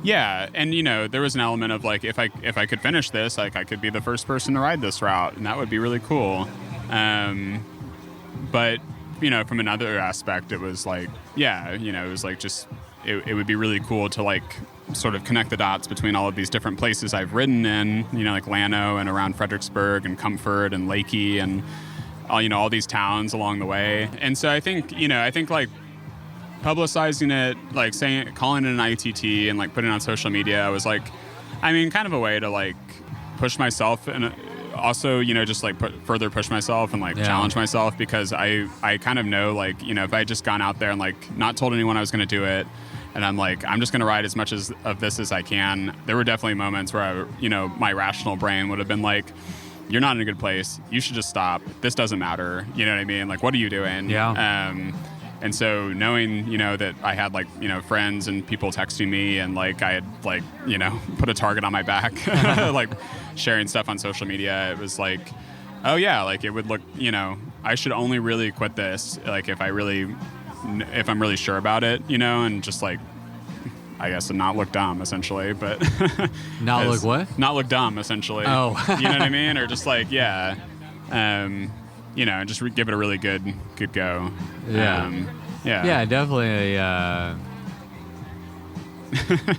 yeah, and there was an element of like if I could finish this, like I could be the first person to ride this route, and that would be really cool. But from another aspect, it was like it was like just it would be really cool to like sort of connect the dots between all of these different places I've ridden in, like Llano and around Fredericksburg and Comfort and Lakey and all these towns along the way. And so I think like publicizing it, like calling it an ITT and like putting it on social media was like, kind of a way to like push myself and also, just like further push myself and like challenge myself, because I kind of know like, if I had just gone out there and like not told anyone I was going to do it, and I'm like, I'm just going to ride as much of this as I can. There were definitely moments where my rational brain would have been like, you're not in a good place. You should just stop. This doesn't matter. You know what I mean? Like, what are you doing? Yeah. And so knowing, that I had like, friends and people texting me, and like I had like, put a target on my back, like sharing stuff on social media, it was like, oh yeah, like it would look, I should only really quit this, like if I'm really sure about it, and just like, I guess, and not look dumb essentially, but not look what? Not look dumb essentially. Oh, you know what I mean? Or just like, yeah. And just give it a really good go. Yeah. Yeah, definitely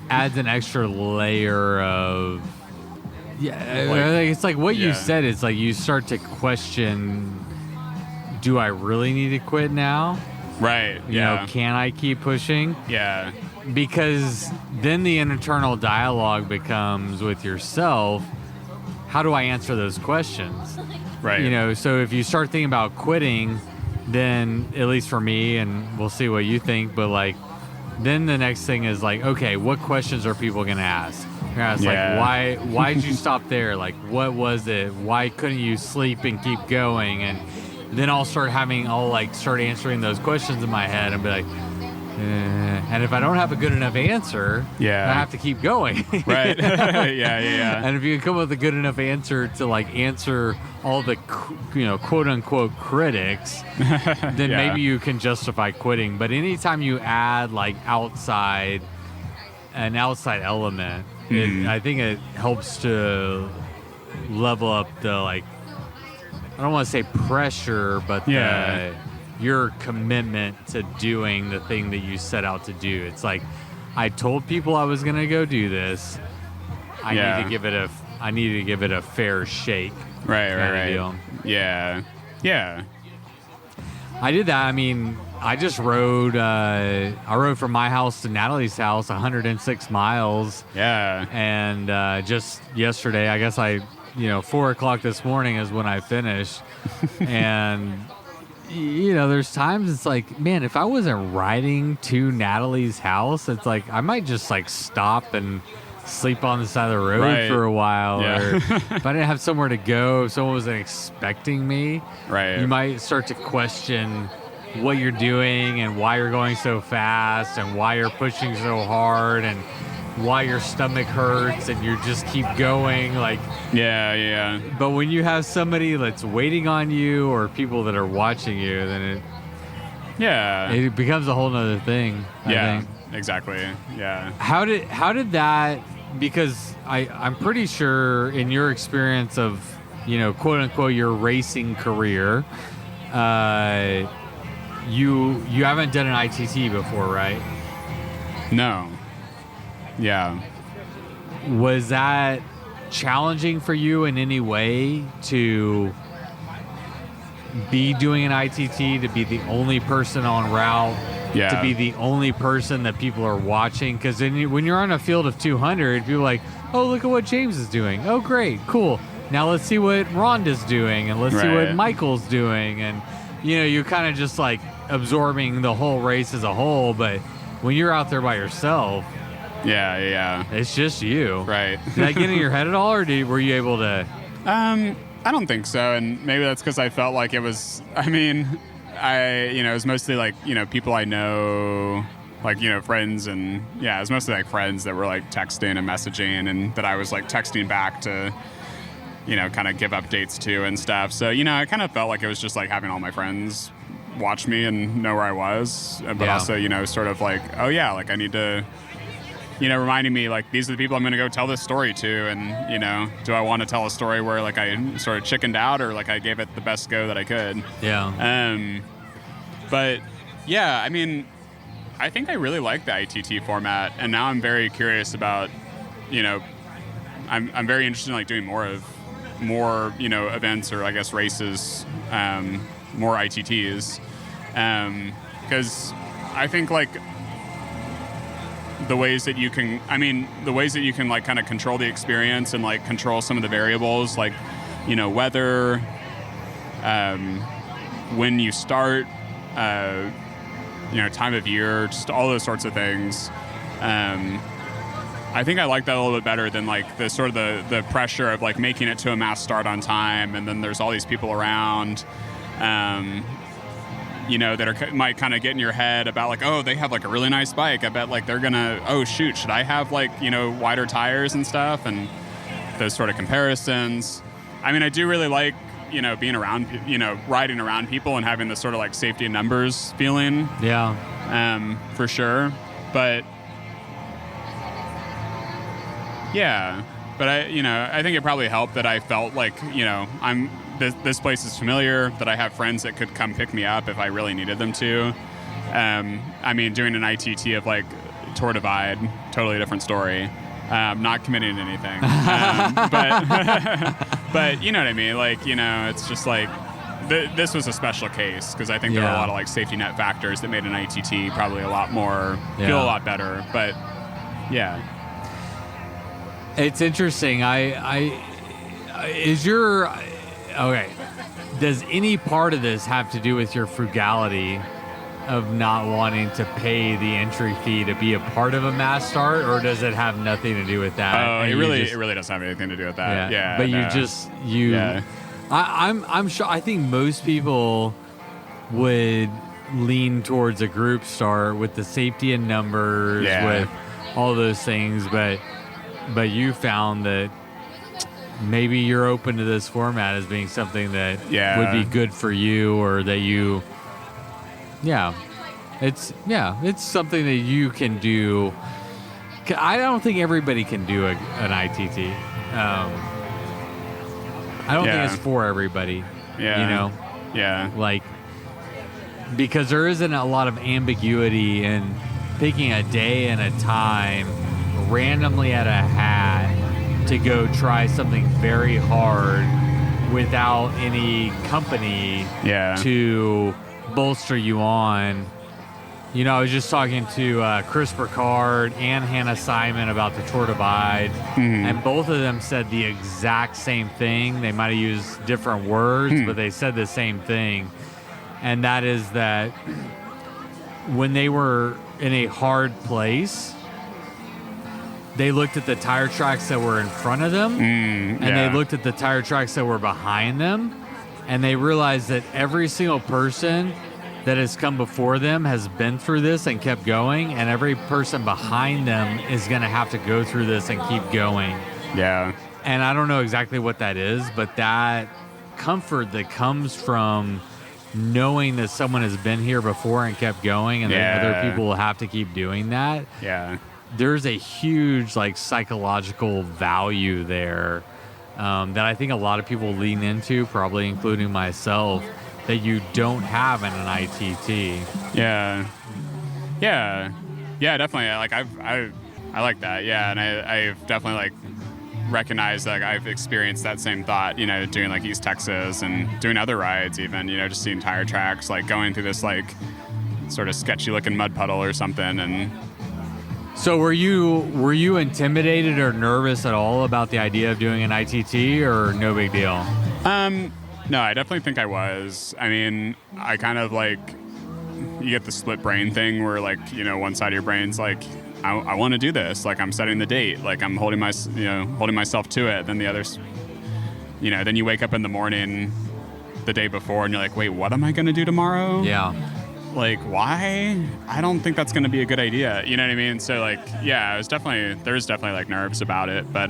adds an extra layer of, it's like what you said. It's like you start to question, do I really need to quit now? Right. Can I keep pushing? Yeah. Because then the internal dialogue becomes with yourself, how do I answer those questions? Right. So if you start thinking about quitting, then at least for me, and we'll see what you think, but like, then the next thing is like, okay, what questions are people going to ask? Like, why did you stop there? Like, what was it? Why couldn't you sleep and keep going? And then I'll start answering those questions in my head and be like, and if I don't have a good enough answer, I have to keep going. Right. Yeah. And if you can come up with a good enough answer to like answer all the, quote unquote critics, then maybe you can justify quitting. But anytime you add like an outside element, I think it helps to level up the like, I don't want to say pressure, but your commitment to doing the thing that you set out to do. It's like, I told people I was going to go do this. I need to give it a fair shake. Right. Deal. Yeah. I did that. I just rode. I rode from my house to Natalie's house, 106 miles. Yeah. And just yesterday, I guess 4:00 this morning is when I finished, and there's times it's like, man, if I wasn't riding to Natalie's house, it's like I might just like stop and sleep on the side of the road Right. for a while. Yeah. Or if I didn't have somewhere to go, if someone wasn't expecting me, Right. you might start to question what you're doing and why you're going so fast and why you're pushing so hard and why your stomach hurts and you just keep going. Like, Yeah. but when you have somebody that's waiting on you or people that are watching you, then Yeah. it becomes a whole nother thing. I Yeah. think. Exactly. Yeah. How did that? Because I'm pretty sure in your experience of quote unquote your racing career, you haven't done an ITT before, right? No. Yeah. Was that challenging for you in any way to be doing an ITT, to be the only person on route, Yeah. to be the only person that people are watching? Because when you're on a field of 200, people are like, oh, look at what James is doing. Oh, great, cool. Now let's see what Rhonda's doing, and let's see what Right. Michael's doing. And, you're kind of just like absorbing the whole race as a whole. But when you're out there by yourself, Yeah. it's just you. Right. Did that get in your head at all, or were you able to? I don't think so, and maybe that's because I felt like it was. I mean, it was mostly like people I know, like friends, and it was mostly like friends that were like texting and messaging, and that I was like texting back to, kind of give updates to and stuff. So I kind of felt like it was just like having all my friends watch me and know where I was, but Yeah. also sort of like, oh yeah, like I need to. Reminding me like these are the people I'm going to go tell this story to, and do I want to tell a story where like I sort of chickened out or like I gave it the best go that I could? Yeah. But yeah, I mean, I think I really like the ITT format, and now I'm very curious about, I'm very interested in like doing more events or I guess races, more ITTs, because I think like. The ways that you can like kind of control the experience and like control some of the variables, like, weather, when you start, time of year, just all those sorts of things. I think I like that a little bit better than like the sort of the pressure of like making it to a mass start on time, and then there's all these people around. That might kind of get in your head about like, oh, they have like a really nice bike. I bet like they're gonna, oh shoot, should I have like, wider tires and stuff, and those sort of comparisons. I mean, I do really like, being around, riding around people and having this sort of like safety in numbers feeling. Yeah. For sure. But yeah, but I think it probably helped that I felt like, this place is familiar, that I have friends that could come pick me up if I really needed them to. Doing an ITT of like Tour Divide, totally different story. Not committing to anything. But you know what I mean? Like, it's just like, this was a special case because I think there were a lot of like safety net factors that made an ITT probably a lot more, feel a lot better. But yeah. It's interesting. Okay. Does any part of this have to do with your frugality of not wanting to pay the entry fee to be a part of a mass start, or does it have nothing to do with that? Oh, it really doesn't have anything to do with that. Yeah. But no. I'm sure. I think most people would lean towards a group start with the safety in numbers, with all those things. But you found that maybe you're open to this format as being something that would be good for you, or that you, it's something that you can do. I don't think everybody can do an ITT. I don't think it's for everybody. Like, because there isn't a lot of ambiguity in picking a day and a time randomly at a hat to go try something very hard without any company to bolster you on. I was just talking to Chris Burkhardt and Hannah Simon about the Tour Divide, and both of them said the exact same thing. They might have used different words, but they said the same thing. and that is that when they were in a hard place, they looked at the tire tracks that were in front of them, and they looked at the tire tracks that were behind them, and they realized that every single person that has come before them has been through this and kept going, and every person behind them is going to have to go through this and keep going. Yeah. And I don't know exactly what that is, but that comfort that comes from knowing that someone has been here before and kept going, and that other people will have to keep doing that. Yeah. There's a huge like psychological value there that I think a lot of people lean into, probably including myself, that you don't have in an ITT. Yeah. Yeah. Yeah, definitely. Like I like that. Yeah. And I've definitely like recognized that I've experienced that same thought, doing like East Texas and doing other rides even, just seeing tire tracks, like going through this like sort of sketchy looking mud puddle or something. And so were you intimidated or nervous at all about the idea of doing an ITT, or no big deal? No, I definitely think I was. I mean, I kind of like, you get the split brain thing where like, one side of your brain's like, I want to do this. Like I'm setting the date. Like I'm holding myself to it. Then the others, then you wake up in the morning the day before and you're like, wait, what am I going to do tomorrow? Yeah. Like, why? I don't think that's going to be a good idea. You know what I mean? So like, yeah, there's definitely like nerves about it, but,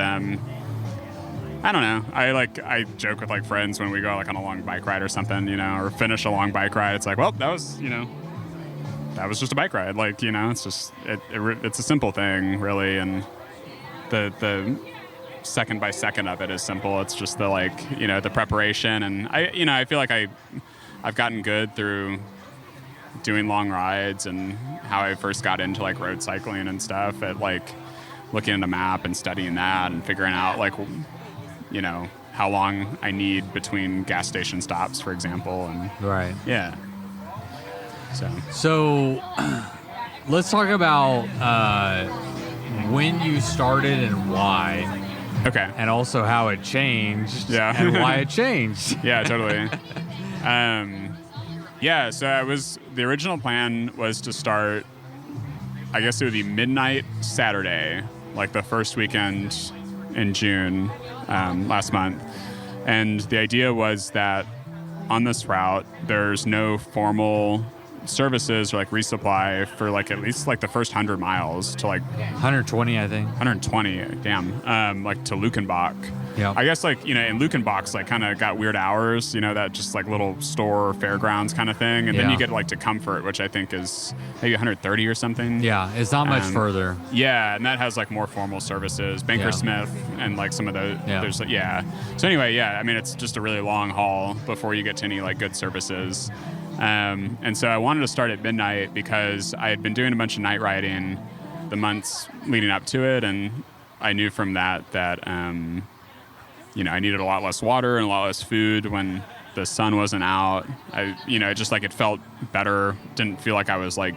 I don't know. I joke with like friends when we go like on a long bike ride or something, or finish a long bike ride. It's like, well, that was just a bike ride. Like, it's just, it's a simple thing really. And the second by second of it is simple. It's just the like, the preparation. And I feel like I've gotten good through doing long rides and how I first got into like road cycling and stuff, at like looking at a map and studying that and figuring out like, how long I need between gas station stops, for example. And right. Yeah. So let's talk about when you started and why. Okay. And also how it changed. Yeah. And why it changed. Yeah, totally. Yeah, so the original plan was to start, I guess it would be midnight Saturday, like the first weekend in June last month. And the idea was that on this route, there's no formal services or like resupply for like at least like the first 100 miles to like 120, I think. 120, damn. Like to Lukenbach. Yeah. I guess like, in Lukenbach's like kind of got weird hours, that just like little store fairgrounds kind of thing. And then you get like to Comfort, which I think is maybe 130 or something. Yeah, it's not much further. Yeah, and that has like more formal services, Bankersmith and like some of those. Yeah. There's like, yeah. So anyway, yeah, I mean, it's just a really long haul before you get to any like good services. And so I wanted to start at midnight because I had been doing a bunch of night riding the months leading up to it. And I knew from that I needed a lot less water and a lot less food when the sun wasn't out. Just like it felt better. Didn't feel like I was like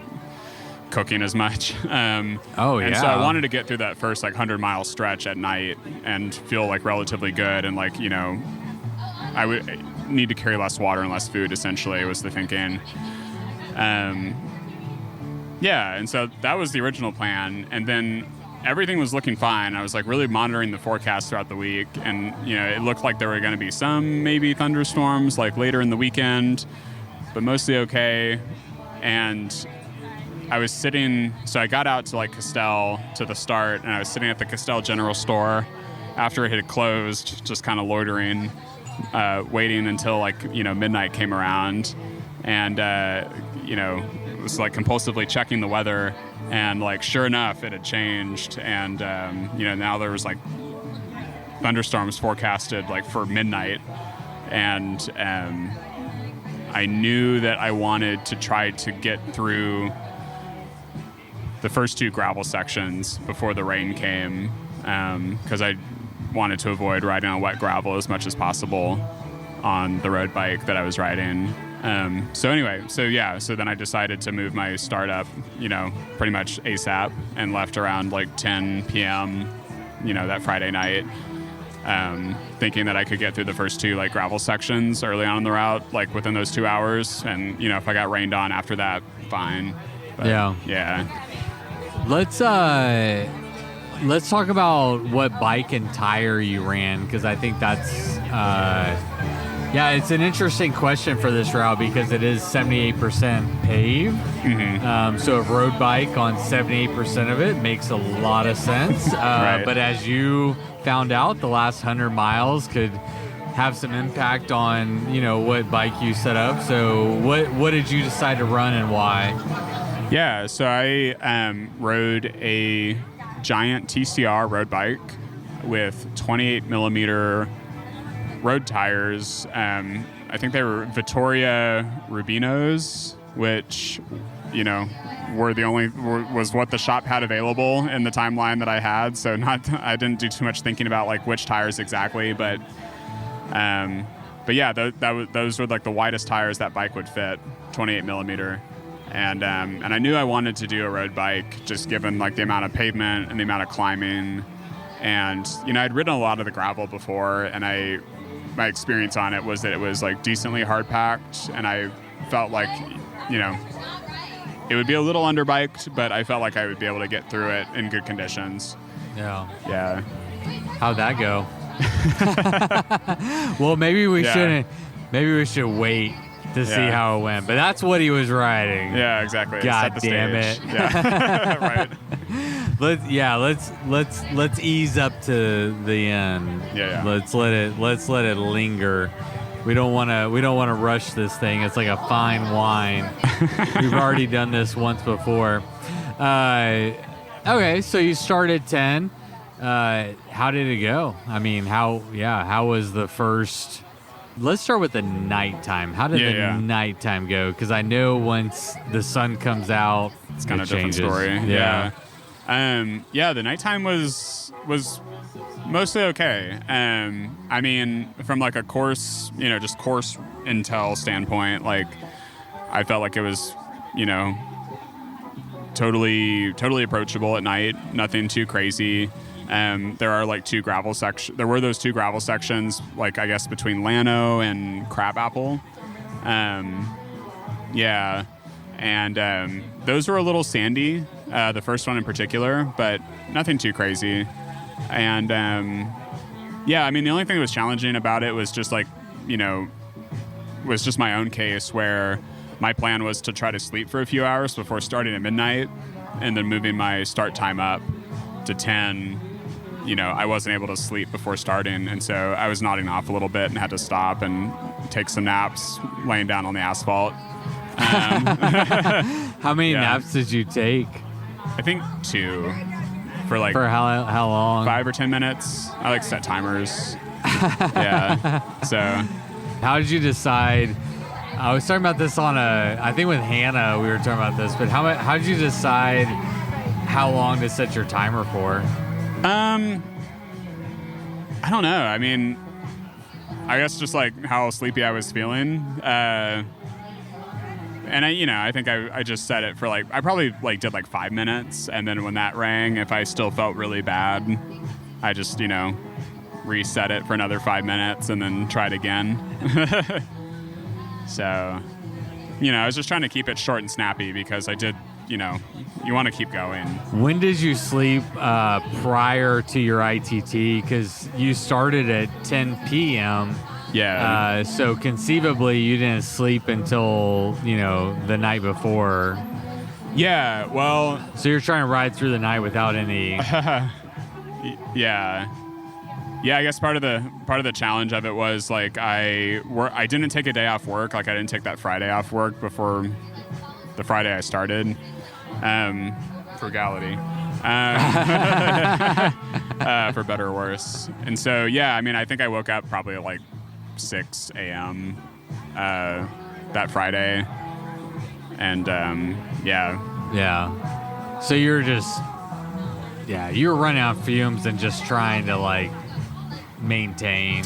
cooking as much. And so I wanted to get through that first like 100-mile stretch at night and feel like relatively good. And like, I would need to carry less water and less food, essentially, was the thinking. Yeah, and so that was the original plan. And then everything was looking fine. I was like really monitoring the forecast throughout the week, and it looked like there were going to be some maybe thunderstorms like later in the weekend, but mostly okay. And I was sitting, so I got out to like Castell to the start, and I was sitting at the Castell General Store after it had closed, just kind of loitering, waiting until like midnight came around, and was like compulsively checking the weather. And like, sure enough, it had changed, and now there was like thunderstorms forecasted like for midnight, and I knew that I wanted to try to get through the first two gravel sections before the rain came, because I wanted to avoid riding on wet gravel as much as possible on the road bike that I was riding. So then I decided to move my start up, pretty much ASAP, and left around like 10 p.m., that Friday night. thinking that I could get through the first 2 like gravel sections early on in the route, like within those 2 hours. And, if I got rained on after that, fine. But, yeah. Let's talk about what bike and tire you ran, because I think that's it's an interesting question for this route because it is 78% paved. Mm-hmm. So a road bike on 78% of it makes a lot of sense. Right. But as you found out, the last 100 miles could have some impact on what bike you set up. So what did you decide to run and why? Yeah, so I rode a giant TCR road bike with 28 millimeter road tires. I think they were Vittoria Rubinos, which, was what the shop had available in the timeline that I had. So I didn't do too much thinking about like which tires exactly, but yeah, those were like the widest tires that bike would fit, 28 millimeter. And I knew I wanted to do a road bike just given like the amount of pavement and the amount of climbing. And, I'd ridden a lot of the gravel before, and my experience on it was that it was like decently hard packed, and I felt like, it would be a little underbiked, but I felt like I would be able to get through it in good conditions. Yeah. Yeah. How'd that go? Well, maybe we shouldn't. Maybe we should wait to see how it went. But that's what he was riding. Yeah, exactly. God Set the damn stage. it. Yeah. Right. Let's ease up to the end. Yeah. Let's let it linger. We don't want to rush this thing. It's like a fine wine. We've already done this once before. Okay, so you started 10. How did it go? I mean, how was the first? Let's start with the nighttime. How did the nighttime go? Because I know once the sun comes out, it's kind of a changes. different story. Yeah. The nighttime was mostly okay. I mean, from like a course, just course intel standpoint, like I felt like it was, totally approachable at night. Nothing too crazy. There are like 2 gravel sections. There were those 2 gravel sections, like I guess between Llano and Crabapple. And those were a little sandy. The first one in particular, but nothing too crazy. And I mean, the only thing that was challenging about it was just like, was just my own case where my plan was to try to sleep for a few hours before starting at midnight, and then moving my start time up to 10. I wasn't able to sleep before starting, and so I was nodding off a little bit and had to stop and take some naps laying down on the asphalt. How many naps did you take? I think 2 for how long? 5 or 10 minutes. I like set timers. Yeah. So how did you decide? I was talking about this I think with Hannah we were talking about this, but how did you decide how long to set your timer for? I don't know. I mean, I guess just like how sleepy I was feeling. And I think I just set it for I probably did 5 minutes. And then when that rang, if I still felt really bad, I just, reset it for another 5 minutes and then tried again. So, I was just trying to keep it short and snappy because I did, you want to keep going. When did you sleep prior to your ITT? Because you started at 10 p.m. Yeah. So conceivably, you didn't sleep until, the night before. Yeah, well... So you're trying to ride through the night without any... Yeah. Yeah, I guess part of the challenge of it was, I didn't take a day off work. I didn't take that Friday off work before the Friday I started. Frugality. For better or worse. And so, I mean, I think I woke up probably at 6 a.m. That Friday. And, Yeah. So you're just... Yeah, you were running on fumes and just trying to, maintain...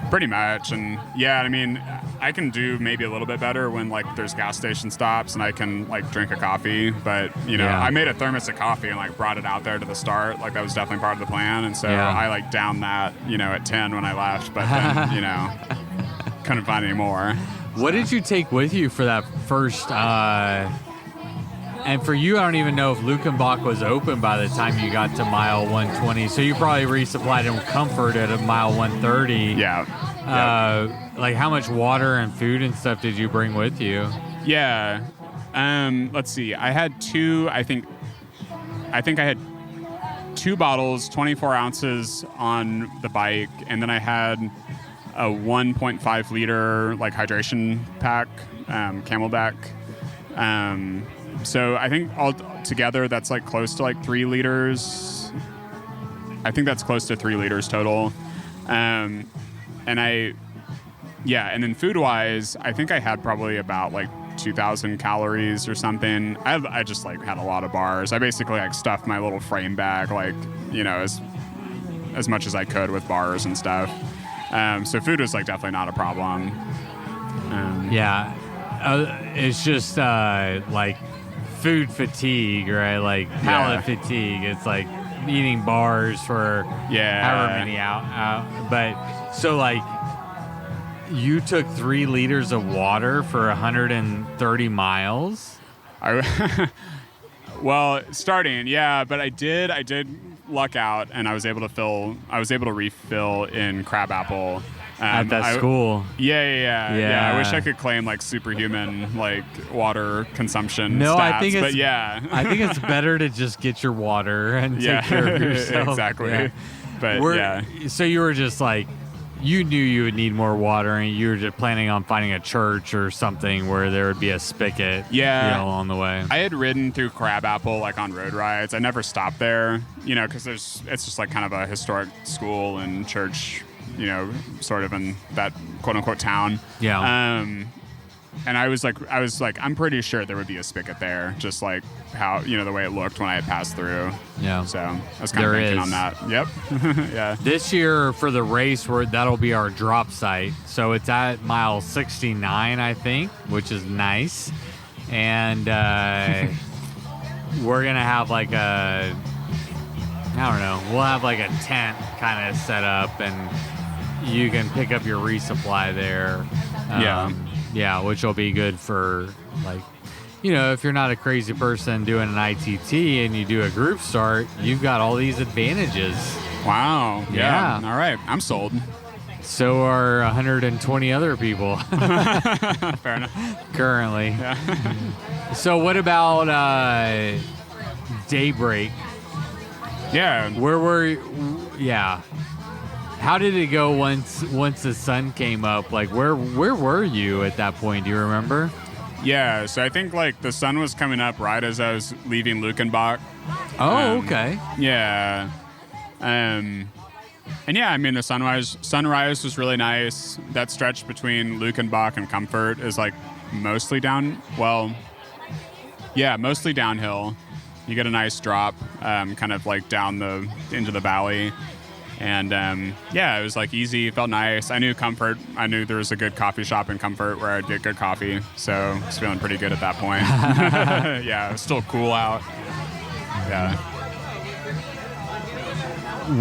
Pretty much. And yeah, I mean, I can do maybe a little bit better when like there's gas station stops and I can like drink a coffee. But, you know, Yeah. I made a thermos of coffee and like brought it out there to the start. Like that was definitely part of the plan. And so Yeah. I like downed that, you know, at 10 when I left. But then, you know, couldn't find any more. What did you take with you for that first? And for you, I don't even know if Lukenbach was open by the time you got to mile 120. So you probably resupplied him comfort at a mile 130. Yeah. Like how much water and food and stuff did you bring with you? Yeah. Let's see. I had two. I think I had 2 bottles, 24 ounces on the bike, and then I had a 1.5 liter like hydration pack, Camelback. So I think all together that's like close to like 3 liters. I think that's close to 3 liters total. And then food-wise, I think I had probably about like 2,000 calories or something. I just like had a lot of bars. I basically like stuffed my little frame bag like, you know, as much as I could with bars and stuff. So food was like definitely not a problem. It's just like food fatigue, right? Like palate fatigue. It's like eating bars for however many out. But so like you took 3 liters of water for 130 miles. Well, starting, yeah, but I did luck out, and I was able to refill in Crabapple. At that school. Yeah. I wish I could claim like superhuman like water consumption No, stats, I think but yeah. I think it's better to just get your water and take care of yourself. Exactly. Yeah. But So you were just like, you knew you would need more water, and you were just planning on finding a church or something where there would be a spigot, along the way. I had ridden through Crabapple like on road rides. I never stopped there, you know, because it's just like kind of a historic school and church, you know, sort of in that quote unquote town. Yeah. And I was like, I'm pretty sure there would be a spigot there, just like how, you know, the way it looked when I had passed through. Yeah. So I was kind of banking on that. Yep. Yeah. This year for the race, that'll be our drop site. So it's at mile 69, I think, which is nice. And we're going to have like we'll have like a tent kind of set up, and you can pick up your resupply there. Yeah, which will be good for, like, you know, if you're not a crazy person doing an ITT and you do a group start, you've got all these advantages. Wow. Yeah. All right. I'm sold. So are 120 other people. Fair enough. Currently. Yeah. So what about daybreak? Yeah. Where were you? Yeah. How did it go once the sun came up? Like, where were you at that point? Do you remember? Yeah, so I think like the sun was coming up right as I was leaving Lukenbach. Oh, okay. Yeah. And yeah, I mean the sunrise was really nice. That stretch between Lukenbach and Comfort is like mostly downhill. You get a nice drop, kind of like down into the valley. And it was like easy. It felt nice. I knew Comfort. I knew there was a good coffee shop in Comfort where I'd get good coffee. So I was feeling pretty good at that point. Yeah, it was still cool out. Yeah.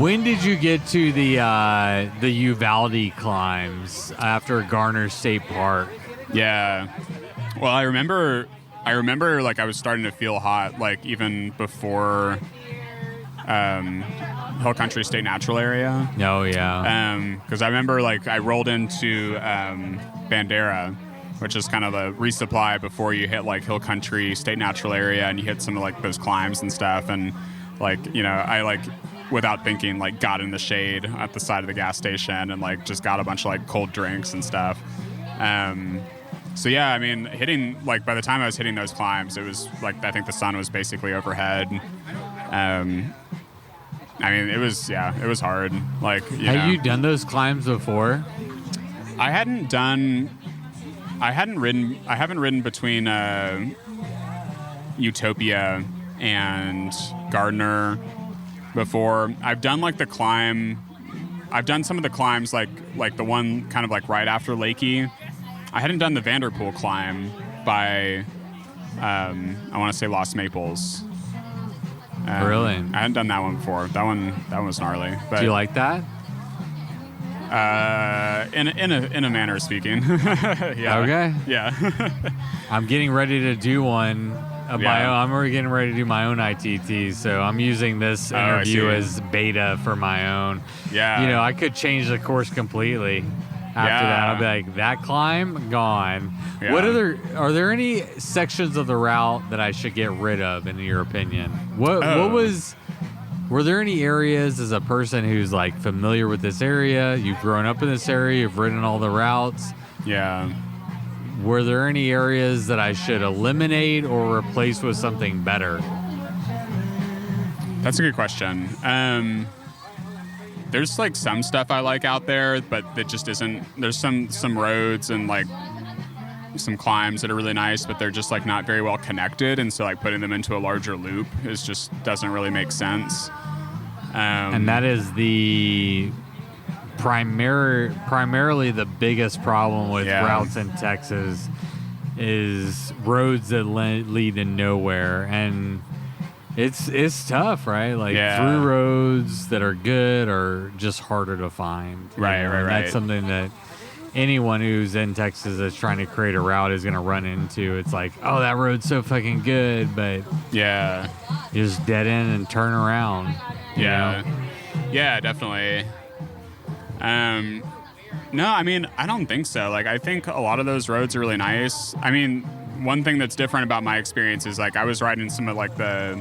When did you get to the Uvalde climbs after Garner State Park? Yeah. Well, I remember like I was starting to feel hot, like even before Hill Country State Natural Area. Oh, yeah. Because I remember like I rolled into Bandera, which is kind of a resupply before you hit like Hill Country State Natural Area, and you hit some of like those climbs and stuff. And like, you know, I like without thinking like got in the shade at the side of the gas station and like just got a bunch of like cold drinks and stuff. So yeah, I mean, hitting like by the time I was hitting those climbs, it was like I think the sun was basically overhead. I mean, it was hard. Like, Have you done those climbs before? I haven't ridden between Utopia and Gardner before. I've done like the climb I've done some of the climbs like the one kind of like right after Lakey. I hadn't done the Vanderpool climb by I want to say Lost Maples. Really? I hadn't done that one before. That one was gnarly. But Do you like that? in a manner of speaking. Yeah. Okay. Yeah. I'm getting ready to do one of my Yeah. own. I'm already getting ready to do my own ITT, so I'm using this I interview see. as beta for my own. Yeah. You know, I could change the course completely. After Yeah. that, I'll be like, that climb, gone. Yeah. What are there any sections of the route that I should get rid of, in your opinion? Were there any areas as a person who's like familiar with this area, you've grown up in this area, you've ridden all the routes, Yeah. were there any areas that I should eliminate or replace with something better? That's a good question. There's like some stuff I like out there, but that just isn't. There's some roads and like some climbs that are really nice, but they're just like not very well connected, and so like putting them into a larger loop is just doesn't really make sense. And that is the primarily the biggest problem with Yeah. routes in Texas is roads that lead to nowhere, and it's tough, right? Like Yeah. through roads that are good are just harder to find. you Right, know, right, and right. That's something that anyone who's in Texas that's trying to create a route is going to run into. It's like, oh, that road's so fucking good, but Yeah. you just dead end and turn around. you Yeah. know? Yeah, definitely. No, I mean, I don't think so. Like, I think a lot of those roads are really nice. I mean, one thing that's different about my experience is like I was riding some of like the,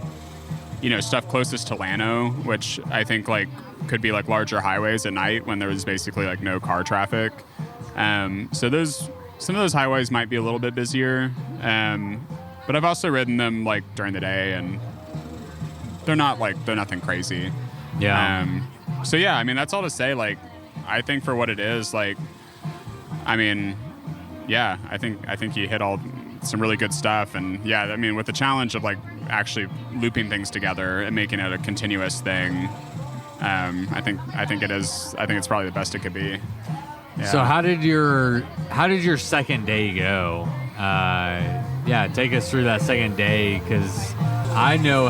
stuff closest to Llano, which I think like could be like larger highways at night when there was basically like no car traffic. So some of those highways might be a little bit busier. But I've also ridden them like during the day, and they're nothing crazy. Yeah. So yeah, I mean, that's all to say. Like, I think for what it is, like, I mean, yeah, I think you hit some really good stuff, and yeah, I mean, with the challenge of like actually looping things together and making it a continuous thing, I think it's probably the best it could be. Yeah. So how did your second day go? Take us through that second day, because I know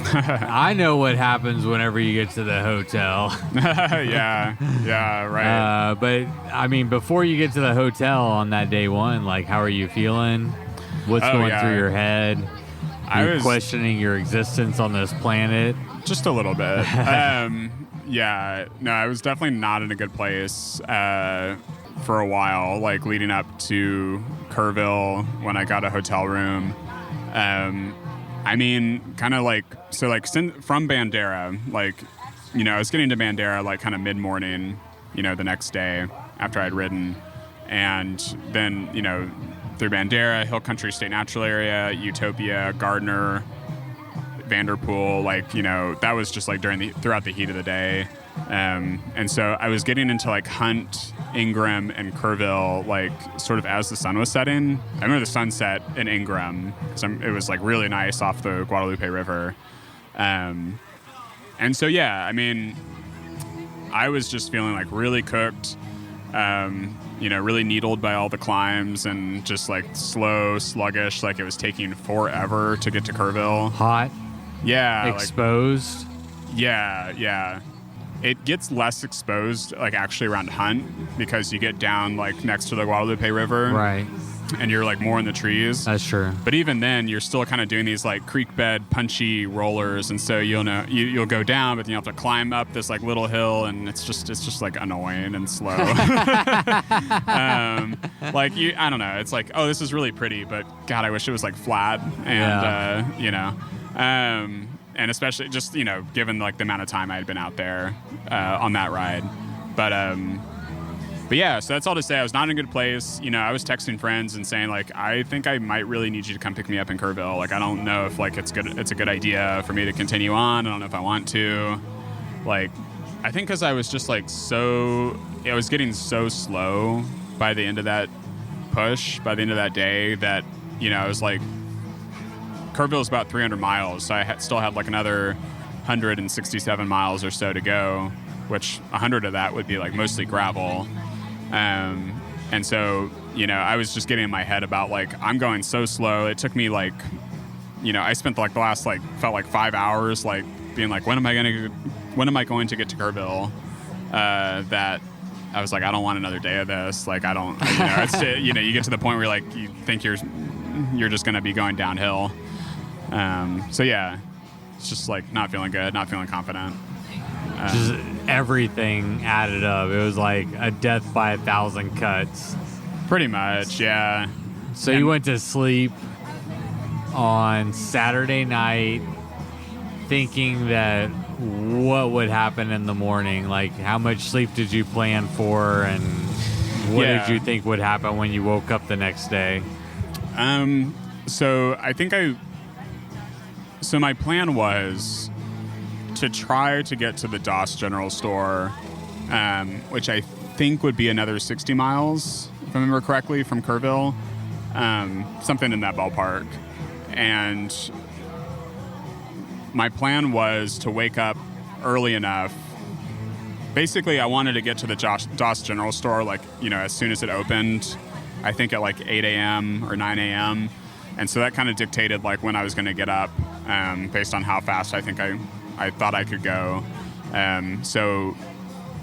I know what happens whenever you get to the hotel. yeah, right. But I mean, before you get to the hotel on that day one, like, how are you feeling? What's going through your head? I was questioning your existence on this planet. Just a little bit. Yeah, no, I was definitely not in a good place for a while, like leading up to Kerrville when I got a hotel room. I mean, kind of like, so like from Bandera, like, I was getting to Bandera like kind of mid-morning, the next day after I'd ridden. And then, through Bandera, Hill Country State Natural Area, Utopia, Gardner, Vanderpool, like, that was just like throughout the heat of the day. And so I was getting into like Hunt, Ingram, and Kerrville, like sort of as the sun was setting. I remember the sunset in Ingram, because it was like really nice off the Guadalupe River. And so, yeah, I mean, I was just feeling like really cooked, really needled by all the climbs and just like slow, sluggish, like it was taking forever to get to Kerrville. Hot. Yeah. Exposed. Yeah. It gets less exposed, like actually around Hunt, because you get down like next to the Guadalupe River. Right. And you're like more in the trees. That's true. But even then, you're still kind of doing these like creek bed punchy rollers, and so you'll go down, but then you have to climb up this like little hill, and it's just like annoying and slow. I don't know. It's like, oh, this is really pretty, but God, I wish it was like flat, and and especially just given like the amount of time I had been out there on that ride, But yeah, so that's all to say. I was not in a good place. I was texting friends and saying like, I think I might really need you to come pick me up in Kerrville. Like, I don't know if like it's a good idea for me to continue on. I don't know if I want to. Like, I think because I was just like I was getting so slow by the end of that push, by the end of that day, that I was like, Kerrville is about 300 miles, so I still had like another 167 miles or so to go. which 100 of that would be like mostly gravel. And so, I was just getting in my head about like, I'm going so slow. It took me like, I spent like the last felt like 5 hours like being like, when am I going to get to Kerrville? That I was like, I don't want another day of this. Like, I don't, it's, you get to the point where like you think you're just going to be going downhill. So yeah, it's just like not feeling good, not feeling confident. Just everything added up. It was like a death by 1,000 cuts. Pretty much, yeah. So you went to sleep on Saturday night thinking that what would happen in the morning? Like, how much sleep did you plan for, and what did you think would happen when you woke up the next day? So my plan was to try to get to the Doss General Store, which I think would be another 60 miles, if I remember correctly, from Kerrville, something in that ballpark. And my plan was to wake up early enough. Basically, I wanted to get to the Doss General Store, like, as soon as it opened, I think at like 8 a.m. or 9 a.m. And so that kind of dictated like when I was going to get up, based on how fast I think I thought I could go. So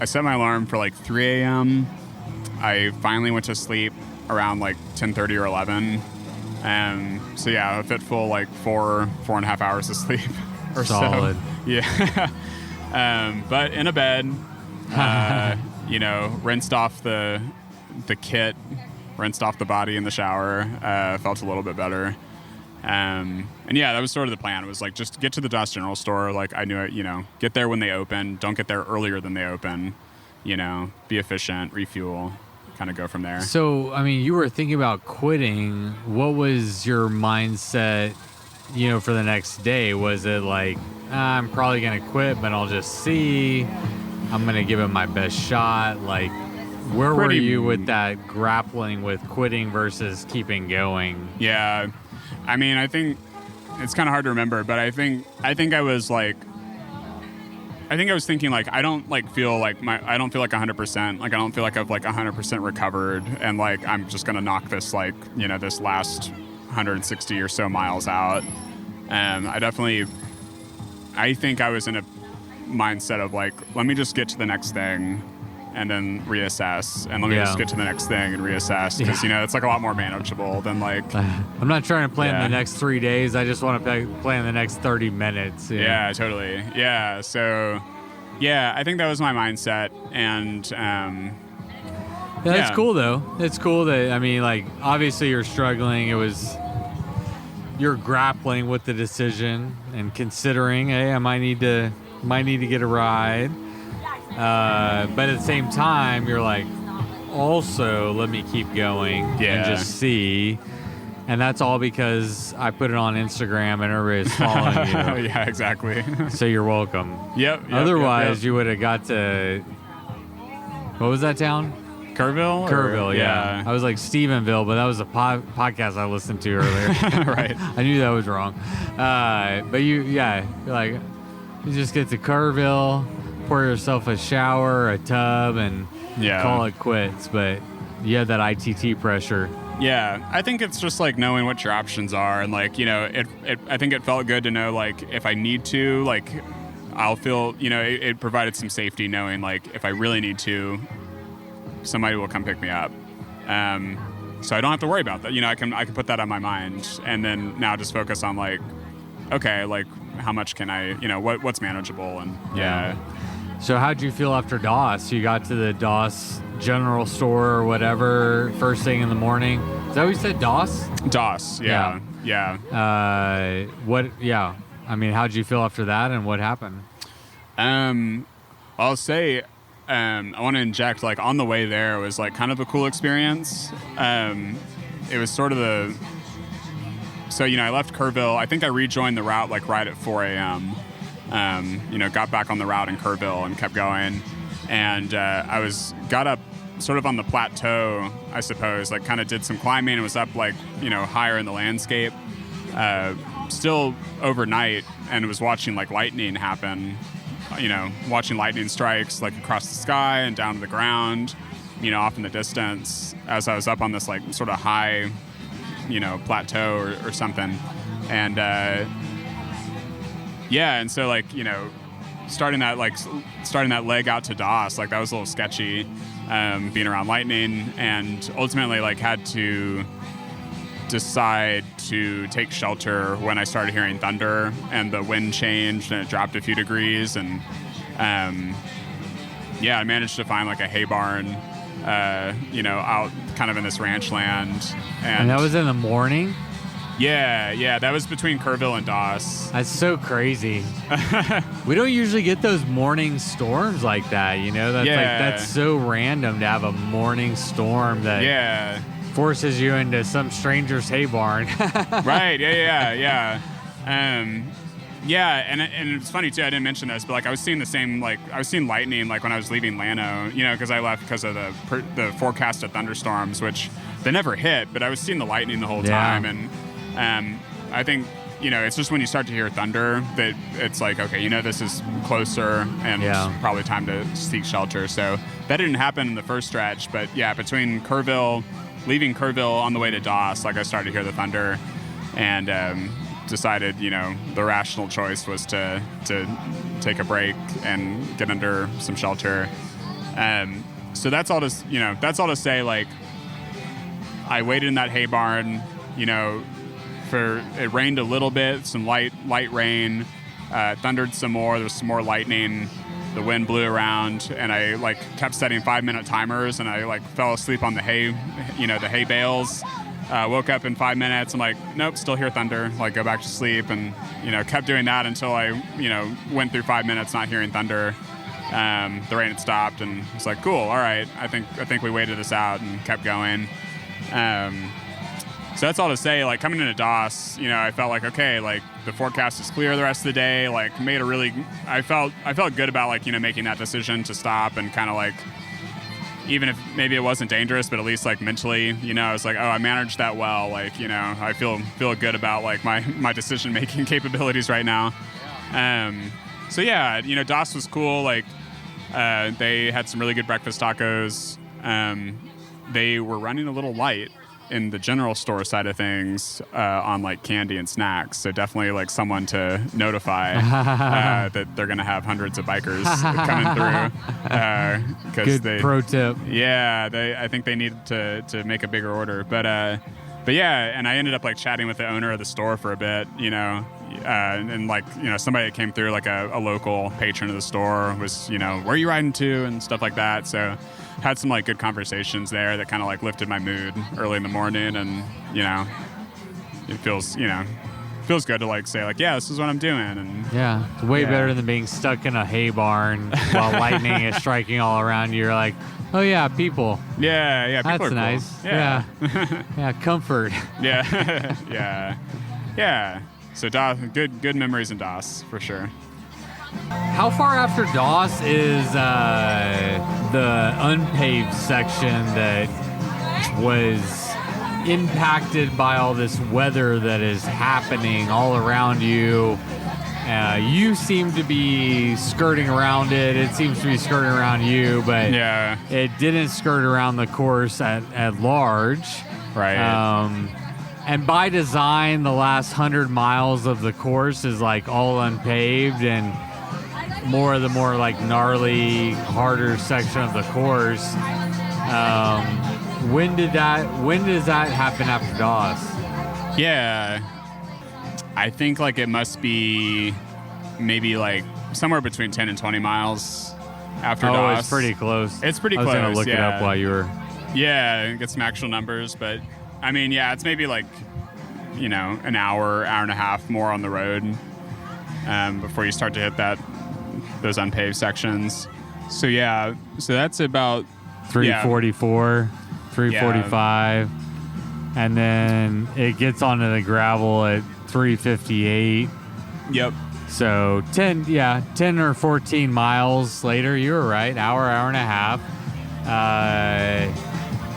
I set my alarm for like 3 a.m. I finally went to sleep around like 10:30 or 11. So yeah, a fit full like 4.5 hours of sleep or Solid. so. Yeah. But in a bed, rinsed off the kit, rinsed off the body in the shower, felt a little bit better. And yeah, that was sort of the plan. It was like, just get to the Doss General Store. Like, I knew it, get there when they open. Don't get there earlier than they open. Be efficient, refuel, kind of go from there. So, I mean, you were thinking about quitting. What was your mindset, for the next day? Was it like, I'm probably going to quit, but I'll just see. I'm going to give it my best shot. Like, where were you with that grappling with quitting versus keeping going? Yeah. I mean, I think it's kind of hard to remember, but I think I was like, I was thinking like, I don't feel like 100%. Like, I don't feel like I've like 100% recovered, and like I'm just gonna knock this like this last 160 or so miles out. I think I was in a mindset of like, let me just get to the next thing and then reassess, and let me just get to the next thing and reassess, because it's like a lot more manageable than like I'm not trying to plan the next 3 days. I just want to plan the next 30 minutes. Yeah, totally. Yeah, so I think that was my mindset. And that's cool though. It's cool that, I mean, like, obviously you're struggling. You're grappling with the decision and considering, hey, I might need to get a ride. But at the same time, you're like, also, let me keep going and just see. And that's all because I put it on Instagram and everybody's following you. Yeah, exactly. So you're welcome. Yep. Otherwise, you would have got to, what was that town? Kerrville, yeah. I was like Stephenville, but that was a podcast I listened to earlier. Right. I knew that was wrong. But you're like, you just get to Kerrville, pour yourself a shower, a tub, and call it quits. But you have that ITT pressure. Yeah, I think it's just like knowing what your options are, and like, I think it felt good to know like if I need to, like, I'll feel, it provided some safety knowing like if I really need to, somebody will come pick me up. So I don't have to worry about that. I can put that on my mind, and then now just focus on like, okay, like how much can I, what's manageable, and So how'd you feel after Doss? You got to the Doss General Store or whatever first thing in the morning. Is that what you said, Doss? Doss, yeah. I mean, how'd you feel after that, and what happened? I'll say, I want to inject, like, on the way there was like kind of a cool experience. It was sort of so I left Kerrville. I think I rejoined the route like right at 4 a.m. Got back on the route in Kerrville and kept going. And I got up sort of on the plateau, I suppose, like kind of did some climbing and was up like, higher in the landscape, still overnight, and was watching like lightning happen watching lightning strikes like across the sky and down to the ground, off in the distance as I was up on this like sort of high, plateau or something. And and so like, starting that leg out to DOS, like that was a little sketchy, being around lightning, and ultimately like had to decide to take shelter when I started hearing thunder and the wind changed and it dropped a few degrees. And I managed to find like a hay barn, out kind of in this ranch land. And that was in the morning? Yeah, that was between Kerrville and Doss. That's so crazy. We don't usually get those morning storms like that, that's so random to have a morning storm that forces you into some stranger's hay barn. Right, yeah. And it's funny too, I didn't mention this, but like I was seeing lightning like when I was leaving Llano, because I left because of the forecasted thunderstorms, which they never hit, but I was seeing the lightning the whole time. And I think, it's just when you start to hear thunder that it's like, okay, this is closer and it's probably time to seek shelter. So that didn't happen in the first stretch, but between leaving Kerrville on the way to Doss, like I started to hear the thunder and decided, the rational choice was to take a break and get under some shelter. So that's all to say, like, I waited in that hay barn, it rained a little bit, some light rain, thundered some more, there was some more lightning, the wind blew around, and I like kept setting 5-minute timers, and I like fell asleep on the hay, the hay bales. Woke up in 5 minutes. I'm like, nope, still hear thunder. Like, go back to sleep, and kept doing that until I went through 5 minutes not hearing thunder. The rain had stopped, and it's like, cool, all right. I think we waited this out and kept going. So that's all to say, like, coming into Doss, I felt like, okay, like, the forecast is clear the rest of the day, like, I felt good about, like, making that decision to stop and kind of, like, even if maybe it wasn't dangerous, but at least, like, mentally, I was like, oh, I managed that well, like, I feel good about, like, my decision-making capabilities right now. So, Doss was cool, like, they had some really good breakfast tacos. They were running a little light in the general store side of things on like candy and snacks, so definitely like someone to notify that they're going to have hundreds of bikers coming through. Good pro tip. Yeah, I think they needed to make a bigger order, but yeah, and I ended up like chatting with the owner of the store for a bit, and like somebody that came through, like a local patron of the store, was where are you riding to and stuff like that. So had some like good conversations there that kind of like lifted my mood early in the morning, and it feels good to like say like, yeah, this is what I'm doing. And it's way better than being stuck in a hay barn while lightning is striking all around you. You're like, oh yeah, people. Yeah, people that's are nice. Cool. Yeah, comfort. Yeah. So Doss, good memories in Doss for sure. How far after Doss is the unpaved section that was impacted by all this weather that is happening all around you? You seem to be skirting around it. It seems to be skirting around you, but it didn't skirt around the course at large. Right. And by design, the last 100 miles of the course is like all unpaved, and more like gnarly, harder section of the course. When does that happen after Doss? Yeah, I think like it must be maybe like somewhere between 10 and 20 miles after Doss. It's pretty close. It's pretty close. I was gonna look it up while you were. Yeah, get some actual numbers, but I mean, it's maybe like an hour and a half more on the road before you start to hit those unpaved sections. So that's about 344, 345, and then it gets onto the gravel at 358. Yep. So 10 or 14 miles later, you were right, hour and a half.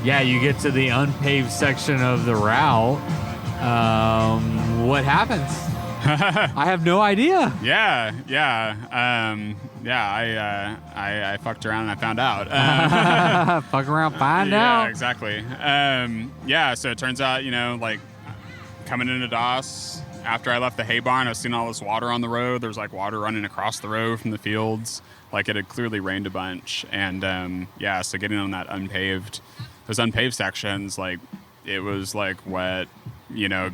You get to the unpaved section of the route. What happens? I have no idea. Yeah. Yeah, I fucked around and I found out. Fuck around, find out. Yeah, exactly. So it turns out, like coming into Doss, after I left the hay barn, I was seeing all this water on the road. There was like water running across the road from the fields. Like it had clearly rained a bunch. And so getting on those unpaved sections, like it was like wet,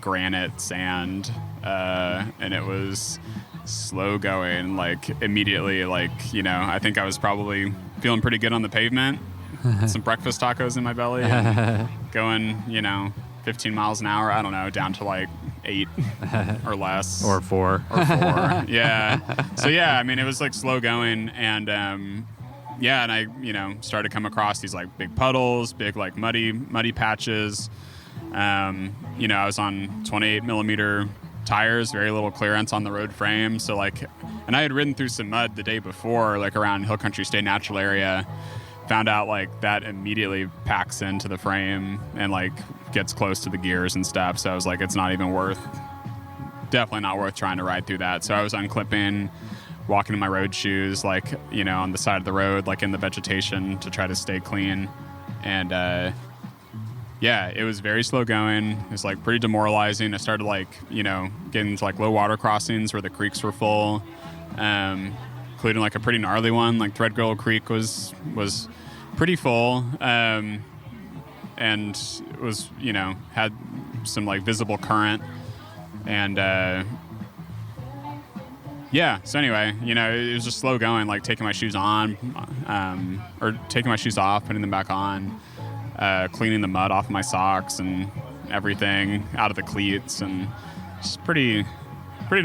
granite, sand, and it was slow going, like immediately, like, I think I was probably feeling pretty good on the pavement, some breakfast tacos in my belly, and going, 15 miles an hour, I don't know, down to like 8 or less. Or 4. Yeah. So, it was like slow going. And, and I, started to come across these like big puddles, big like muddy patches. I was on 28 millimeter tires, very little clearance on the road frame. So like, and I had ridden through some mud the day before, like around Hill Country State Natural Area. Found out like that immediately packs into the frame and like gets close to the gears and stuff. So I was like, it's definitely not worth trying to ride through that. So I was unclipping, walking in my road shoes, like, on the side of the road, like in the vegetation to try to stay clean. And, it was very slow going. It was like pretty demoralizing. I started like, getting into like low water crossings where the creeks were full, including like a pretty gnarly one. Like Threadgill Creek was pretty full, and was, had some like visible current. And so anyway, it was just slow going, like taking my shoes on, or taking my shoes off, putting them back on, cleaning the mud off my socks and everything out of the cleats, and just pretty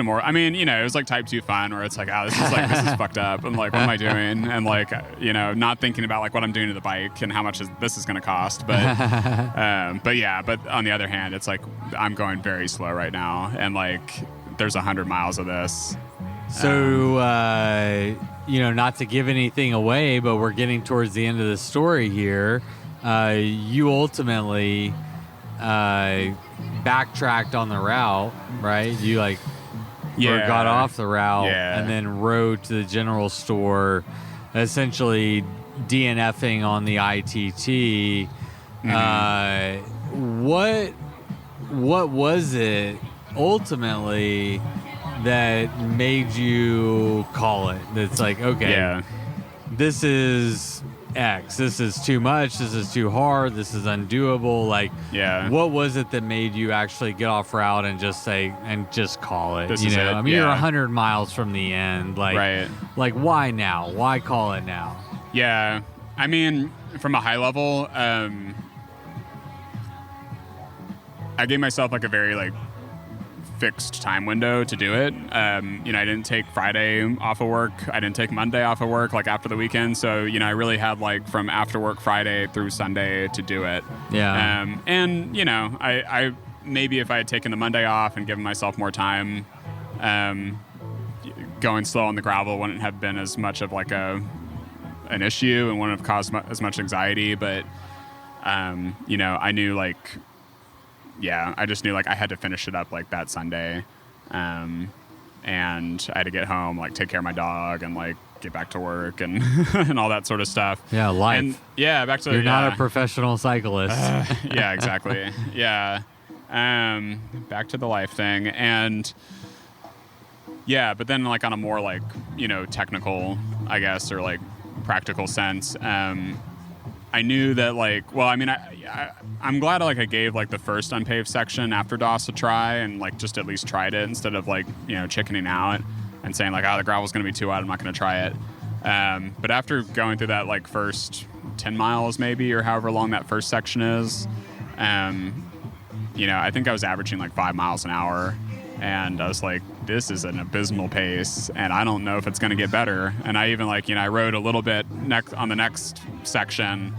more. I mean, it was like type 2 fun where it's like, this is fucked up. I'm like, what am I doing? And like, not thinking about like what I'm doing to the bike and how much this is going to cost. But, but on the other hand, it's like, I'm going very slow right now. And like, there's 100 miles of this. So, not to give anything away, but we're getting towards the end of the story here. You ultimately backtracked on the route, right? You like got off the route and then rode to the general store, essentially DNFing on the ITT. Mm-hmm. What was it ultimately that made you call it? That's like, okay, this is X. This is too much. This is too hard. This is undoable. Like, what was it that made you actually get off route and just say and just call it? I mean, you're 100 miles from the end. Like, like why now? Why call it now? Yeah, I mean, from a high level, I gave myself like a very like fixed time window to do it. I didn't take Friday off of work. I didn't take Monday off of work, like after the weekend. So, I really had like from after work Friday through Sunday to do it. Yeah. I maybe if I had taken the Monday off and given myself more time, going slow on the gravel wouldn't have been as much of like an issue and wouldn't have caused as much anxiety. But, I knew like, I just knew like I had to finish it up like that Sunday, and I had to get home, like take care of my dog and like get back to work and and all that sort of stuff. Yeah, life. And, back to you're not a professional cyclist. Yeah, exactly. Back to the life thing, and but then like on a more like technical, I guess, or like practical sense. I knew that like, well, I mean, I'm glad like I gave like the first unpaved section after Doss a try and like just at least tried it instead of like, chickening out and saying like, the gravel's going to be too wide, I'm not going to try it. But after going through that like first 10 miles maybe, or however long that first section is, I think I was averaging like 5 miles an hour, and I was like, this is an abysmal pace and I don't know if it's going to get better. And I even like, I rode a little bit on the next section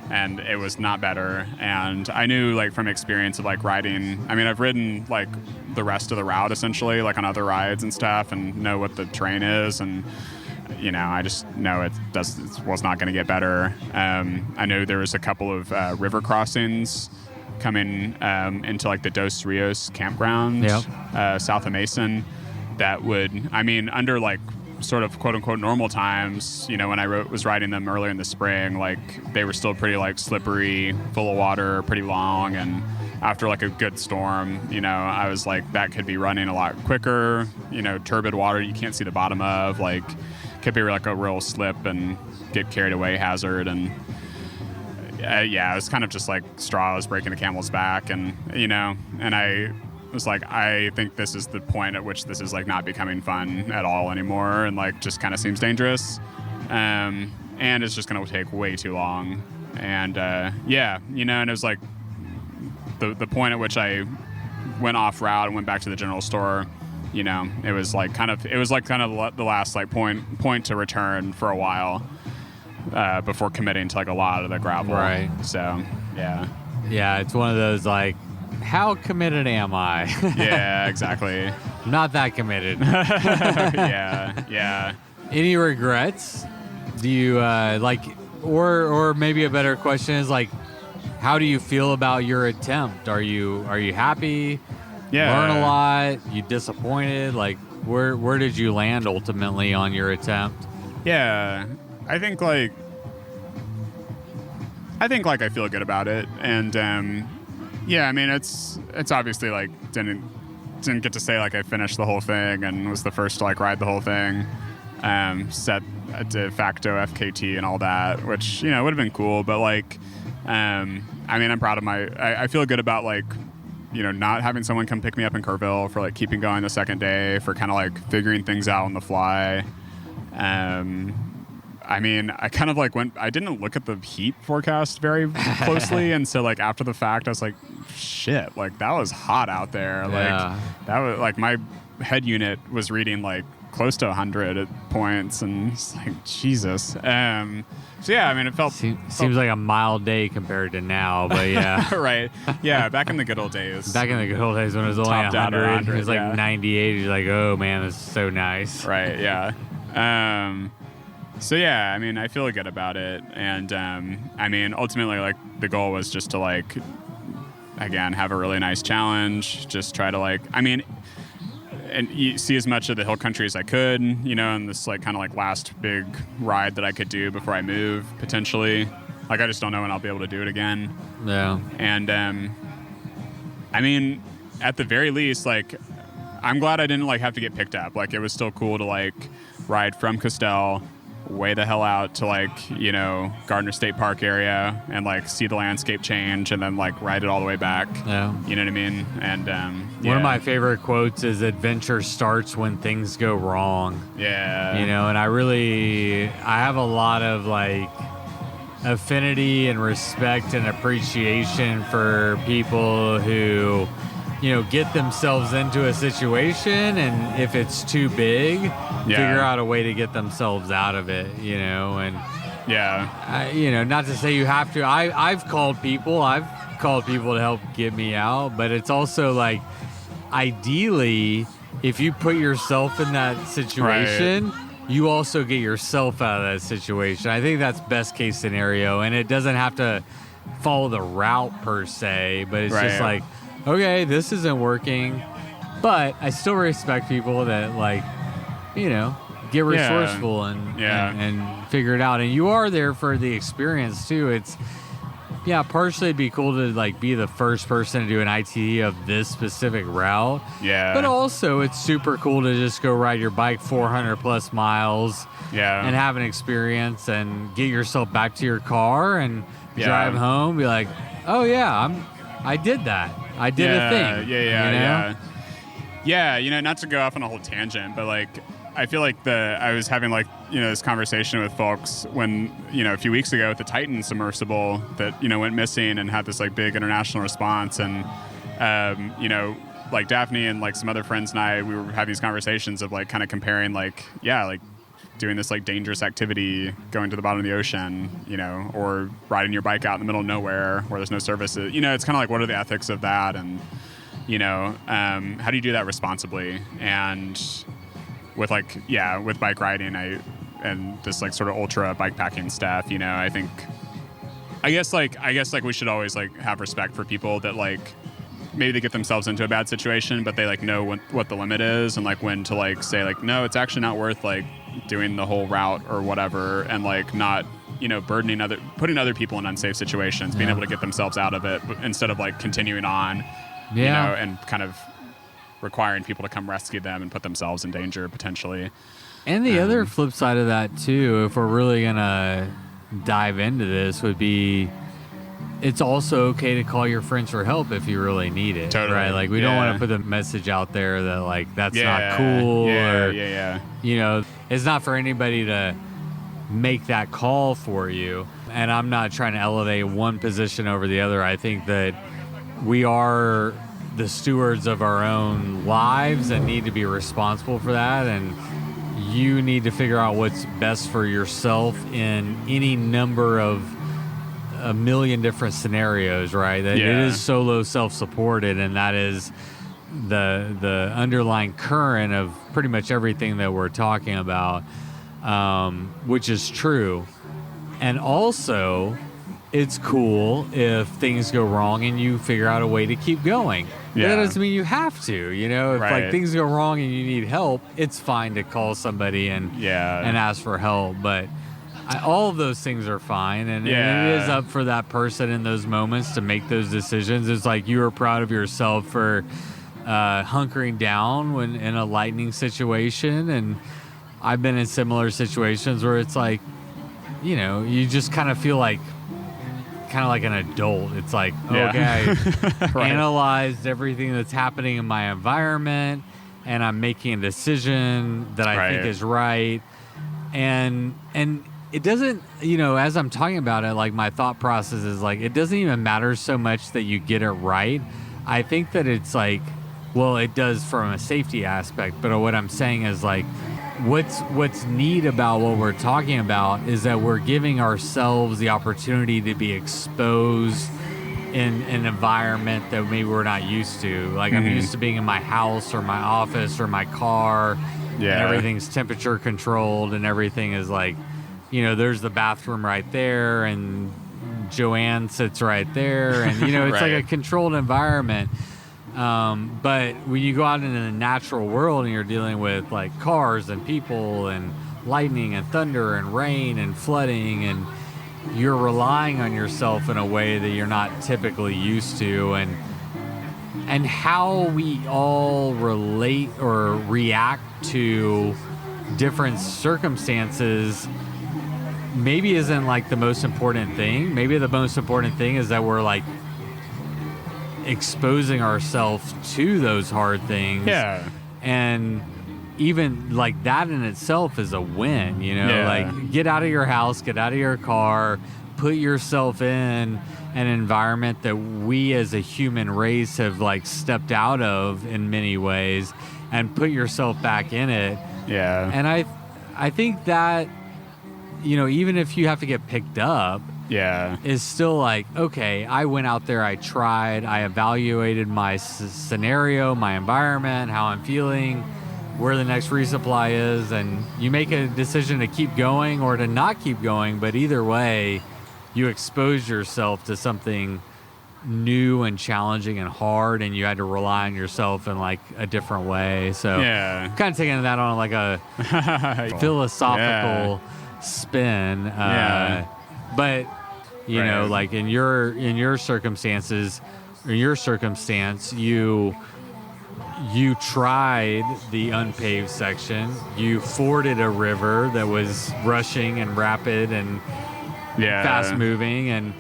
and it was not better. And I knew like from experience of like riding, I mean, I've ridden like the rest of the route essentially, like on other rides and stuff, and know what the terrain is. And, I just know it was not going to get better. I know there was a couple of river crossings coming into like the Dos Rios campground, south of Mason, that would, I mean, under like sort of quote unquote normal times, you know, when I was riding them earlier in the spring, like they were still pretty like slippery, full of water, pretty long. And after like a good storm, you know, I was like, that could be running a lot quicker, you know, turbid water you can't see the bottom of, like could be like a real slip and get carried away hazard. And yeah, it was kind of just like straws breaking the camel's back. And, you know, and I was like, I think this is the point at which this is like not becoming fun at all anymore, and like just kind of seems dangerous, and it's just going to take way too long. And yeah, you know, and it was like the point at which I went off route and went back to the general store. You know, it was like kind of the last like point to return for a while before committing to like a lot of the gravel. Right. So Yeah, it's one of those like, how committed am I? Yeah, exactly. I'm not that committed. Yeah. Any regrets? Do you like, or maybe a better question is like, how do you feel about your attempt? Are you happy? Yeah. Learn a lot? You disappointed? Like, where did you land ultimately on your attempt? Yeah, I think like I feel good about it, and yeah, I mean it's obviously like didn't get to say like I finished the whole thing and was the first to like ride the whole thing, set a de facto FKT and all that, which, you know, would have been cool, but like I mean, I'm proud of I feel good about like, you know, not having someone come pick me up in Kerrville, for like keeping going the second day, for kind of like figuring things out on the fly. I mean, I kind of like I didn't look at the heat forecast very closely. And so like after the fact, I was like, shit, like that was hot out there. Yeah. Like that was like my head unit was reading like close to 100 at points. And it's like, Jesus. So yeah, I mean, it seems like a mild day compared to now, but yeah. Right. Yeah. Back in the good old days. Back in the good old days when it was only Topped out at 100, it was like yeah. 98. You're like, oh man, this is so nice. Right. Yeah. So yeah, I mean, I feel good about it, and I mean, ultimately, like the goal was just to like, again, have a really nice challenge. Just try to like, I mean, and see as much of the hill country as I could, you know, and this like kind of like last big ride that I could do before I move potentially. Like I just don't know when I'll be able to do it again. Yeah. And I mean, at the very least, like I'm glad I didn't like have to get picked up. Like it was still cool to like ride from Castell way the hell out to like, you know, Gardner State Park area and like see the landscape change and then like ride it all the way back. Yeah. You know what I mean? And one of my favorite quotes is adventure starts when things go wrong. Yeah. You know, and I have a lot of like affinity and respect and appreciation for people who, you know, get themselves into a situation, and if it's too big, figure out a way to get themselves out of it, you know. And you know, not to say you have to. I've called people to help get me out, but it's also like, ideally, if you put yourself in that situation, you also get yourself out of that situation. I think that's best case scenario, and it doesn't have to follow the route per se, but it's just like, okay, this isn't working, but I still respect people that like, you know, get resourceful and figure it out. And you are there for the experience too. It's partially it'd be cool to like be the first person to do an ITT of this specific route. Yeah. But also it's super cool to just go ride your bike 400 plus miles. Yeah. And have an experience and get yourself back to your car and drive home. Be like, oh yeah, I did that. I did a thing. Yeah, you know, not to go off on a whole tangent, but like I feel like I was having like, you know, this conversation with folks when, you know, a few weeks ago with the Titan submersible that, you know, went missing and had this like big international response. And, you know, like Daphne and like some other friends and I, we were having these conversations of like kind of comparing like, like doing this like dangerous activity, going to the bottom of the ocean, you know, or riding your bike out in the middle of nowhere where there's no services. You know, it's kind of like, what are the ethics of that? And, you know, how do you do that responsibly? And with like, with bike riding, and this like sort of ultra bike packing stuff, you know, I guess we should always like have respect for people that like maybe they get themselves into a bad situation, but they like know what the limit is and like when to like say like, no, it's actually not worth like, doing the whole route or whatever, and like not, putting other people in unsafe situations, being able to get themselves out of it instead of like continuing on, and kind of requiring people to come rescue them and put themselves in danger potentially. And the other flip side of that too, if we're really gonna dive into this, would be it's also okay to call your friends for help if you really need it. Totally. Right? Like we don't want to put the message out there that like that's not cool or it's not for anybody to make that call for you. And I'm not trying to elevate one position over the other. I think that we are the stewards of our own lives and need to be responsible for that, and you need to figure out what's best for yourself in any number of a million different scenarios, right? That it is solo self-supported, and that is the underlying current of pretty much everything that we're talking about, which is true. And also, it's cool if things go wrong and you figure out a way to keep going. That doesn't mean you have to, if like things go wrong and you need help, it's fine to call somebody and ask for help. But all of those things are fine, and it is up for that person in those moments to make those decisions. It's like you are proud of yourself for hunkering down when in a lightning situation, and I've been in similar situations where it's like, you just kind of feel like an adult. It's like, okay, I analyzed everything that's happening in my environment, and I'm making a decision that I think is right. And it doesn't, as I'm talking about it, like my thought process is like, it doesn't even matter so much that you get it right. I think that it's like, well, it does from a safety aspect, but what I'm saying is like, what's neat about what we're talking about is that we're giving ourselves the opportunity to be exposed in an environment that maybe we're not used to. Like I'm used to being in my house or my office or my car, and everything's temperature controlled, and everything is like, there's the bathroom right there, and Joanne sits right there, and it's like a controlled environment. But when you go out into the natural world and you're dealing with like cars and people and lightning and thunder and rain and flooding, and you're relying on yourself in a way that you're not typically used to, and how we all relate or react to different circumstances maybe isn't like the most important thing. Maybe the most important thing is that we're like exposing ourselves to those hard things. And even like that in itself is a win, like get out of your house, get out of your car, put yourself in an environment that we as a human race have like stepped out of in many ways, and put yourself back in it. And I think that, even if you have to get picked up, is still like, okay, I went out there, I tried, I evaluated my scenario, my environment, how I'm feeling, where the next resupply is, and you make a decision to keep going or to not keep going, but either way, you expose yourself to something new and challenging and hard, and you had to rely on yourself in like a different way. So kind of taking that on like a philosophical spin. But like in your circumstances, or your circumstance, you tried the unpaved section. You forded a river that was rushing and rapid and fast moving, and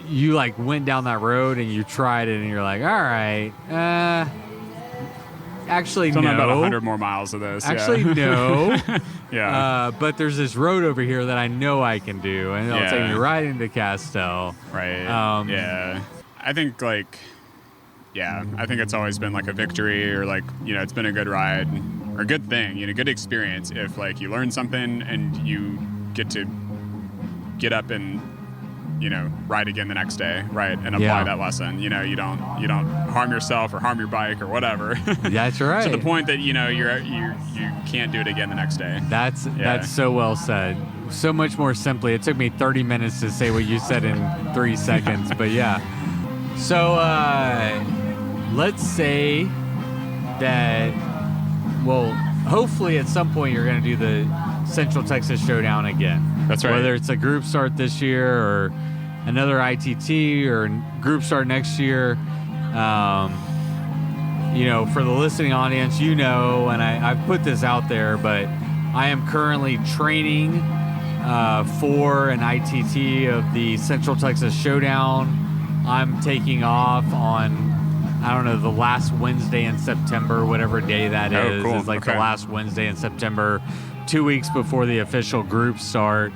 you like went down that road and you tried it, and you're like, all right, actually, so no. About 100 more miles of this. Actually, no. But there's this road over here that I know I can do, and it'll take me right into Castell. I think like, I think it's always been like a victory, or like, it's been a good ride or a good thing, good experience if like you learn something and you get to get up and ride again the next day, right, and apply that lesson. You don't harm yourself or harm your bike or whatever. That's right. To the point that you can't do it again the next day. That's so well said. So much more simply. It took me 30 minutes to say what you said in 3 seconds, but yeah. So let's say that. Well, hopefully at some point you're going to do the Central Texas Showdown again. That's right. Whether it's a group start this year or another ITT or group start next year. For the listening audience, and I've put this out there, but I am currently training for an ITT of the Central Texas Showdown. I'm taking off on, the last Wednesday in September, whatever day that is. Cool. It's like the last Wednesday in September, 2 weeks before the official group start.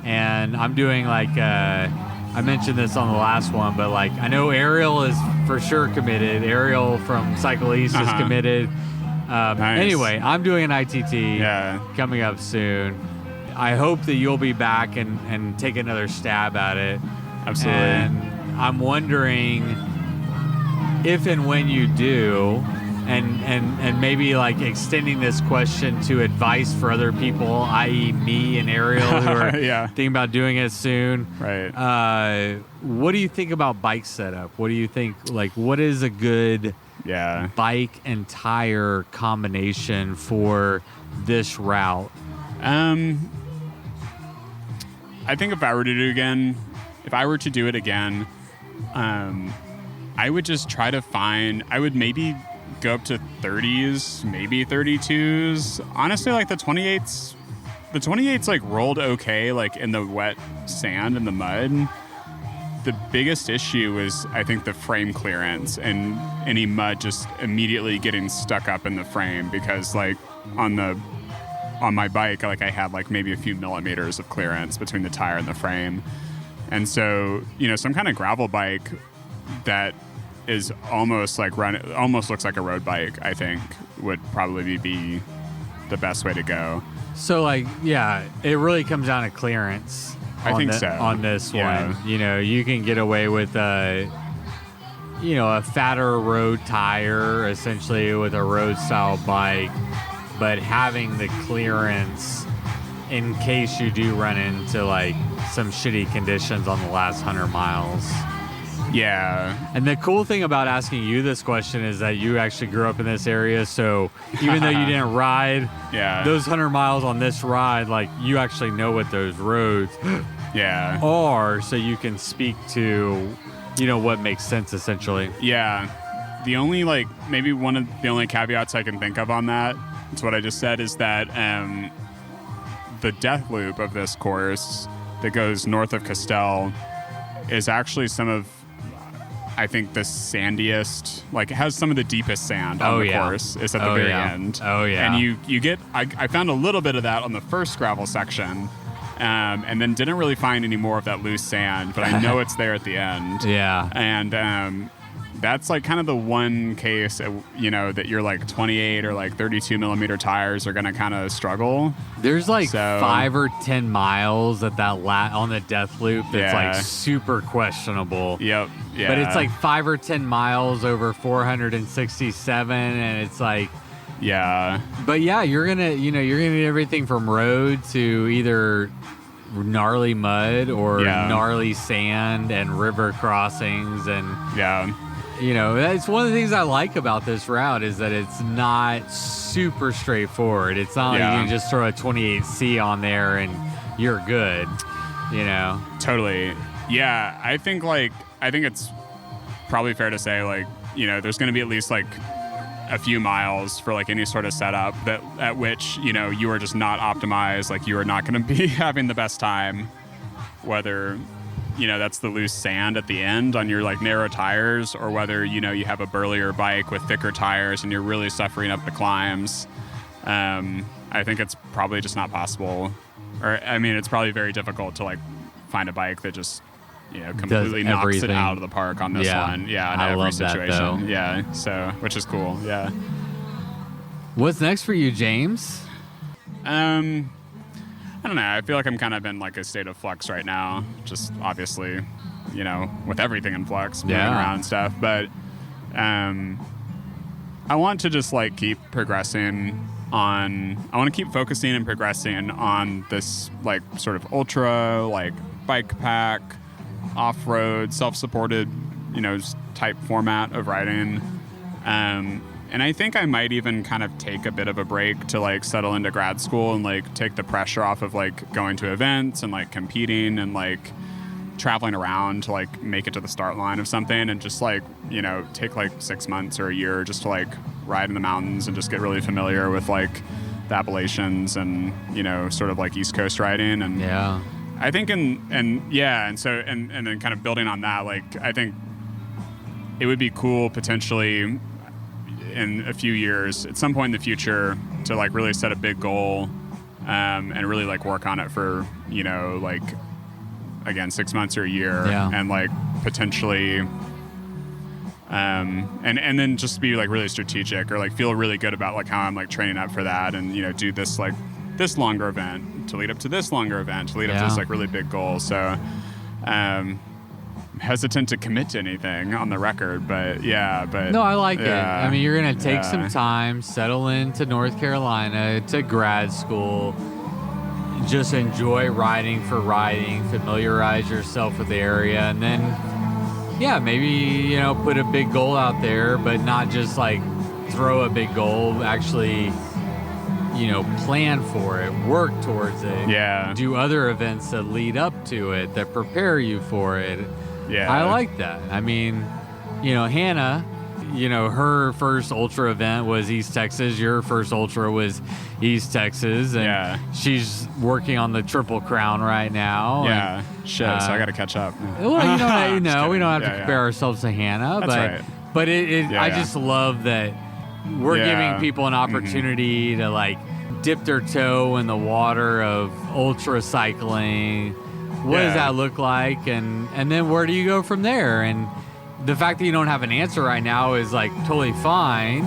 And I'm doing I mentioned this on the last one, but I know Ariel is for sure committed. Ariel from Cycle East is committed. Nice. Anyway, I'm doing an ITT coming up soon. I hope that you'll be back and take another stab at it. Absolutely. And I'm wondering if and when you do, and maybe extending this question to advice for other people, i.e. me and Ariel, who are thinking about doing it soon. Right. What do you think about bike setup? What do you think, what is a good bike and tire combination for this route? I think if I were to do it again, I would just try to I would maybe go up to 30s, maybe 32s. Honestly, the 28s rolled okay, in the wet sand and the mud. The biggest issue was, I think, the frame clearance and any mud just immediately getting stuck up in the frame, because on my bike, I had maybe a few millimeters of clearance between the tire and the frame. And so, some kind of gravel bike that is almost almost looks like a road bike, I think would probably be the best way to go. So it really comes down to clearance. I think so. On this one, you can get away with a fatter road tire, essentially, with a road style bike, but having the clearance in case you do run into some shitty conditions on the last 100 miles. Yeah. And the cool thing about asking you this question is that you actually grew up in this area, so even though you didn't ride those 100 miles on this ride, you actually know what those roads are, so you can speak to, what makes sense, essentially. Yeah. The only, maybe one of the only caveats I can think of on that, it's what I just said, is that the death loop of this course that goes north of Castell is actually some of, I think, the sandiest, it has some of the deepest sand on the course. It's at the very end. Oh, yeah. And you get, I found a little bit of that on the first gravel section, and then didn't really find any more of that loose sand, but I know it's there at the end. Yeah. And that's kind of the one case, that your 28 or 32 millimeter tires are going to kind of struggle. There's 5 or 10 miles at that on the death loop that's super questionable. Yep. Yeah. But it's 5 or 10 miles over 467, and it's yeah. But yeah, you're gonna get everything from road to either gnarly mud or gnarly sand and river crossings, and it's one of the things I like about this route is that it's not super straightforward. It's not like you can just throw a 28C on there and you're good, Totally. Yeah, I think it's probably fair to say there's going to be at least a few miles for any sort of setup that at which you are just not optimized. You are not going to be having the best time, whether that's the loose sand at the end on your narrow tires, or whether you have a burlier bike with thicker tires and you're really suffering up the climbs. I think it's probably just not possible, or it's probably very difficult to find a bike that just completely knocks it out of the park on this one. Yeah, in every situation. Yeah, so which is cool. Yeah. What's next for you, James? I don't know. I feel like I'm kind of in a state of flux right now. Just obviously, with everything in flux, moving around and stuff. But I want to just keep progressing on. I want to keep focusing and progressing on this sort of ultra bike pack, off-road, self-supported, type format of riding. And I think I might even kind of take a bit of a break to like settle into grad school and like take the pressure off of like going to events and like competing and like traveling around to like make it to the start line of something, and just like, you know, take like 6 months or a year just to like ride in the mountains and just get really familiar with like the Appalachians and, you know, sort of like East Coast riding. And Yeah. I think and then kind of building on that, like I think it would be cool potentially in a few years at some point in the future to like really set a big goal and really like work on it for, you know, like again 6 months or a year. Yeah. And like potentially and then just be like really strategic or like feel really good about like how I'm like training up for that, and, you know, do this like this longer event to lead up to this longer event to lead up to this like really big goal. So hesitant to commit to anything on the record, but No, I like it. I mean, you're going to take some time, settle into North Carolina, to grad school, just enjoy riding for riding, familiarize yourself with the area, and then, maybe, you know, put a big goal out there, but not just like throw a big goal, actually, you know, plan for it, work towards it, do other events that lead up to it, that prepare you for it. Yeah. I like that. I mean, you know, Hannah, you know, her first ultra event was East Texas. Your first ultra was East Texas. And she's working on the Triple Crown right now. Yeah. So I got to catch up. Well, you know, we don't have to compare ourselves to Hannah. That's right. But I just love that we're giving people an opportunity to like dip their toe in the water of ultra cycling. What does that look like? And then where do you go from there? And the fact that you don't have an answer right now is like totally fine.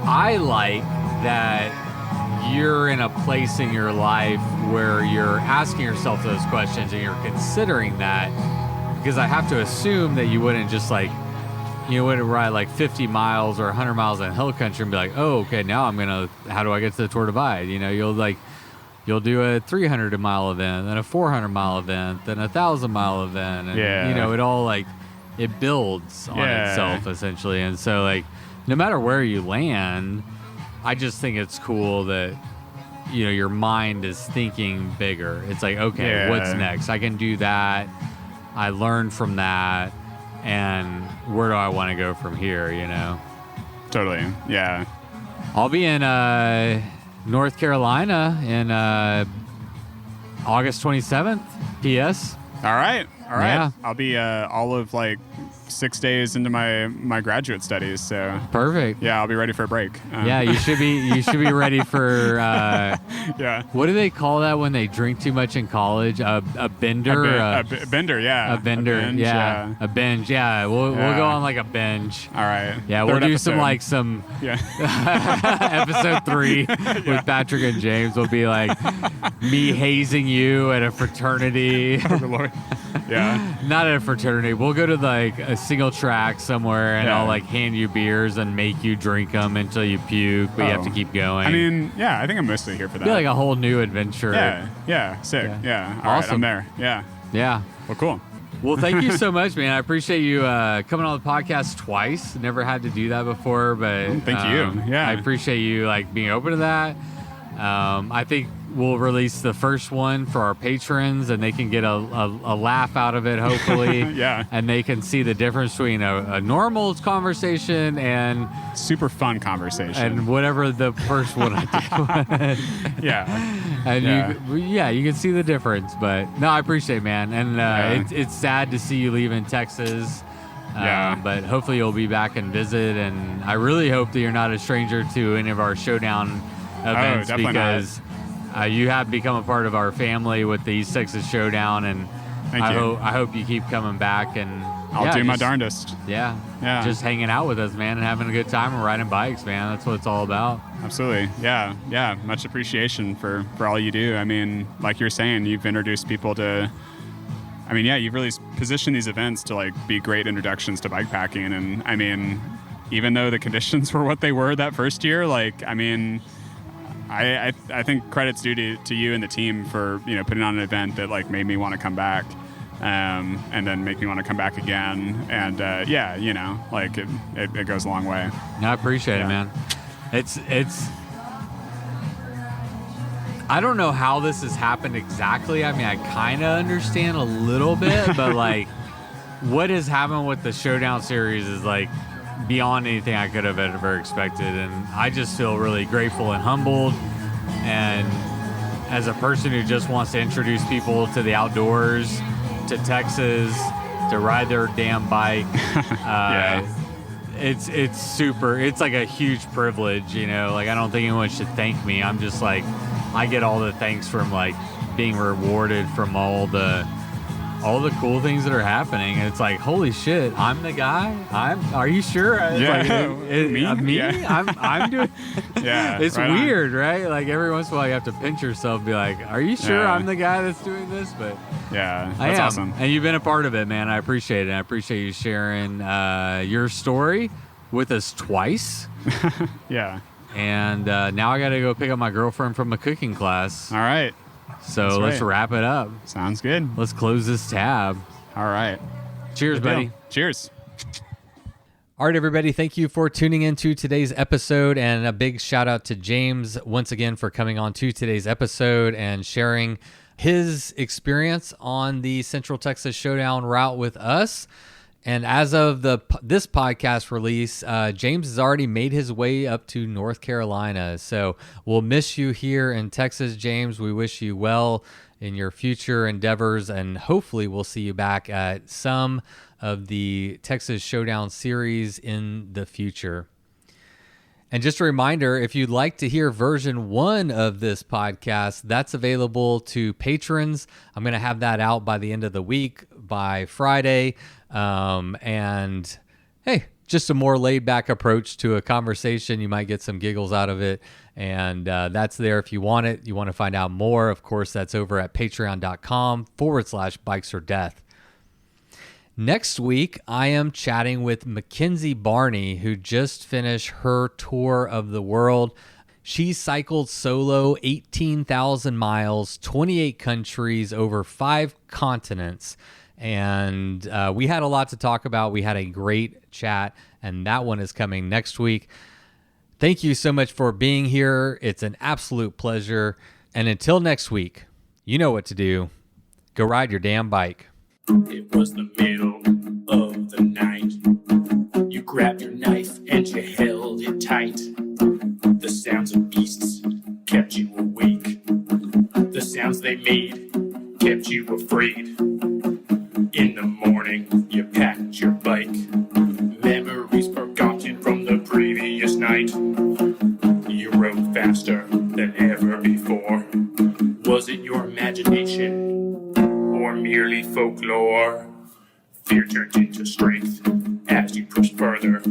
I like that you're in a place in your life where you're asking yourself those questions and you're considering that, because I have to assume that you wouldn't just like, you wouldn't ride like 50 miles or 100 miles in hill country and be like, oh, okay, now how do I get to the Tour Divide? You know, you'll do a 300-mile event, then a 400-mile event, then a 1,000-mile event. And, you know, it all like, it builds on itself essentially. And so like, no matter where you land, I just think it's cool that, you know, your mind is thinking bigger. It's like, okay, what's next? I can do that. I learned from that. And where do I want to go from here, you know? Totally. Yeah. I'll be in North Carolina in August 27th, PS. All right. Yeah. I'll be all of like 6 days into my graduate studies, so perfect. Yeah, I'll be ready for a break. Yeah, you should be ready for what do they call that when they drink too much in college? A bender. A bender. Yeah. A bender. A binge, A binge. Yeah. We'll go on like a binge. All right. Yeah, we'll do some episode 3 with Patrick and James will be like me hazing you at a fraternity. Oh, good Lord. Yeah. Not at a fraternity. We'll go to like a single track somewhere, and I'll like hand you beers and make you drink them until you puke, but you have to keep going. I mean, yeah, I think I'm mostly here for that. It'll be like a whole new adventure. Yeah. Sick. Yeah. All awesome. right, I'm there. Yeah. Yeah. Well, cool. Well, thank you so much, man. I appreciate you coming on the podcast twice. Never had to do that before, but thank you. Yeah. I appreciate you like being open to that. I think we'll release the first one for our patrons, and they can get a laugh out of it, hopefully. Yeah. And they can see the difference between a normal conversation and super fun conversation, and whatever the first one I did. Yeah. And you can see the difference. But no, I appreciate it, man. And it's sad to see you leaving Texas. But hopefully you'll be back and visit. And I really hope that you're not a stranger to any of our Showdown events, because you have become a part of our family with the East Texas Showdown, and I hope you keep coming back. And I'll do my darndest. Yeah. Just hanging out with us, man, and having a good time and riding bikes, man. That's what it's all about. Absolutely. Yeah. Much appreciation for all you do. I mean, like you're saying, you've introduced people to. I mean, you've really positioned these events to like be great introductions to bike packing. And I mean, even though the conditions were what they were that first year, like, I mean, I think credit's due to you and the team for, you know, putting on an event that like made me want to come back. and then make me want to come back again. And yeah, you know, like it goes a long way. I appreciate it, man. It's I don't know how this has happened exactly. I mean, I kind of understand a little bit, but like what has happened with the Showdown Series is like beyond anything I could have ever expected. And I just feel really grateful and humbled. And as a person who just wants to introduce people to the outdoors, to Texas, to ride their damn bike, it's super, it's like a huge privilege, you know, like I don't think anyone should thank me. I'm just like, I get all the thanks from like being rewarded from all the cool things that are happening. And it's like, holy shit, I'm the guy. Are you sure? Me? Yeah. I'm doing. Yeah. It's right weird, right? Like every once in a while you have to pinch yourself and be like, are you sure I'm the guy that's doing this? But yeah, I that's am. awesome. And you've been a part of it, man. I appreciate it. I appreciate you sharing your story with us twice. Yeah. And now I got to go pick up my girlfriend from a cooking class. All right. So That's let's right. wrap it up. Sounds good. Let's close this tab. All right. Cheers, Good deal. buddy. Cheers. All right, everybody. Thank you for tuning into today's episode. And a big shout out to James once again for coming on to today's episode and sharing his experience on the Central Texas Showdown route with us. And as of this podcast release, James has already made his way up to North Carolina. So we'll miss you here in Texas, James. We wish you well in your future endeavors, and hopefully we'll see you back at some of the Texas Showdown Series in the future. And just a reminder, if you'd like to hear version 1 of this podcast, that's available to patrons. I'm going to have that out by the end of the week, by Friday. And hey, just a more laid back approach to a conversation. You might get some giggles out of it. And that's there if you want it. You want to find out more. Of course, that's over at patreon.com/bikesfordeath. Next week, I am chatting with Mackenzie Barney, who just finished her tour of the world. She cycled solo 18,000 miles, 28 countries, over 5 continents. And we had a lot to talk about. We had a great chat, and that one is coming next week. Thank you so much for being here. It's an absolute pleasure. And until next week, you know what to do. Go ride your damn bike. It was the middle of the night. You grabbed your knife and you held it tight. The sounds of beasts kept you awake. The sounds they made kept you afraid. In the morning, you packed your bike. Memories forgotten from the previous night. You rode faster than ever before. Was it your imagination? Or merely folklore? Fear turned into strength as you pushed further.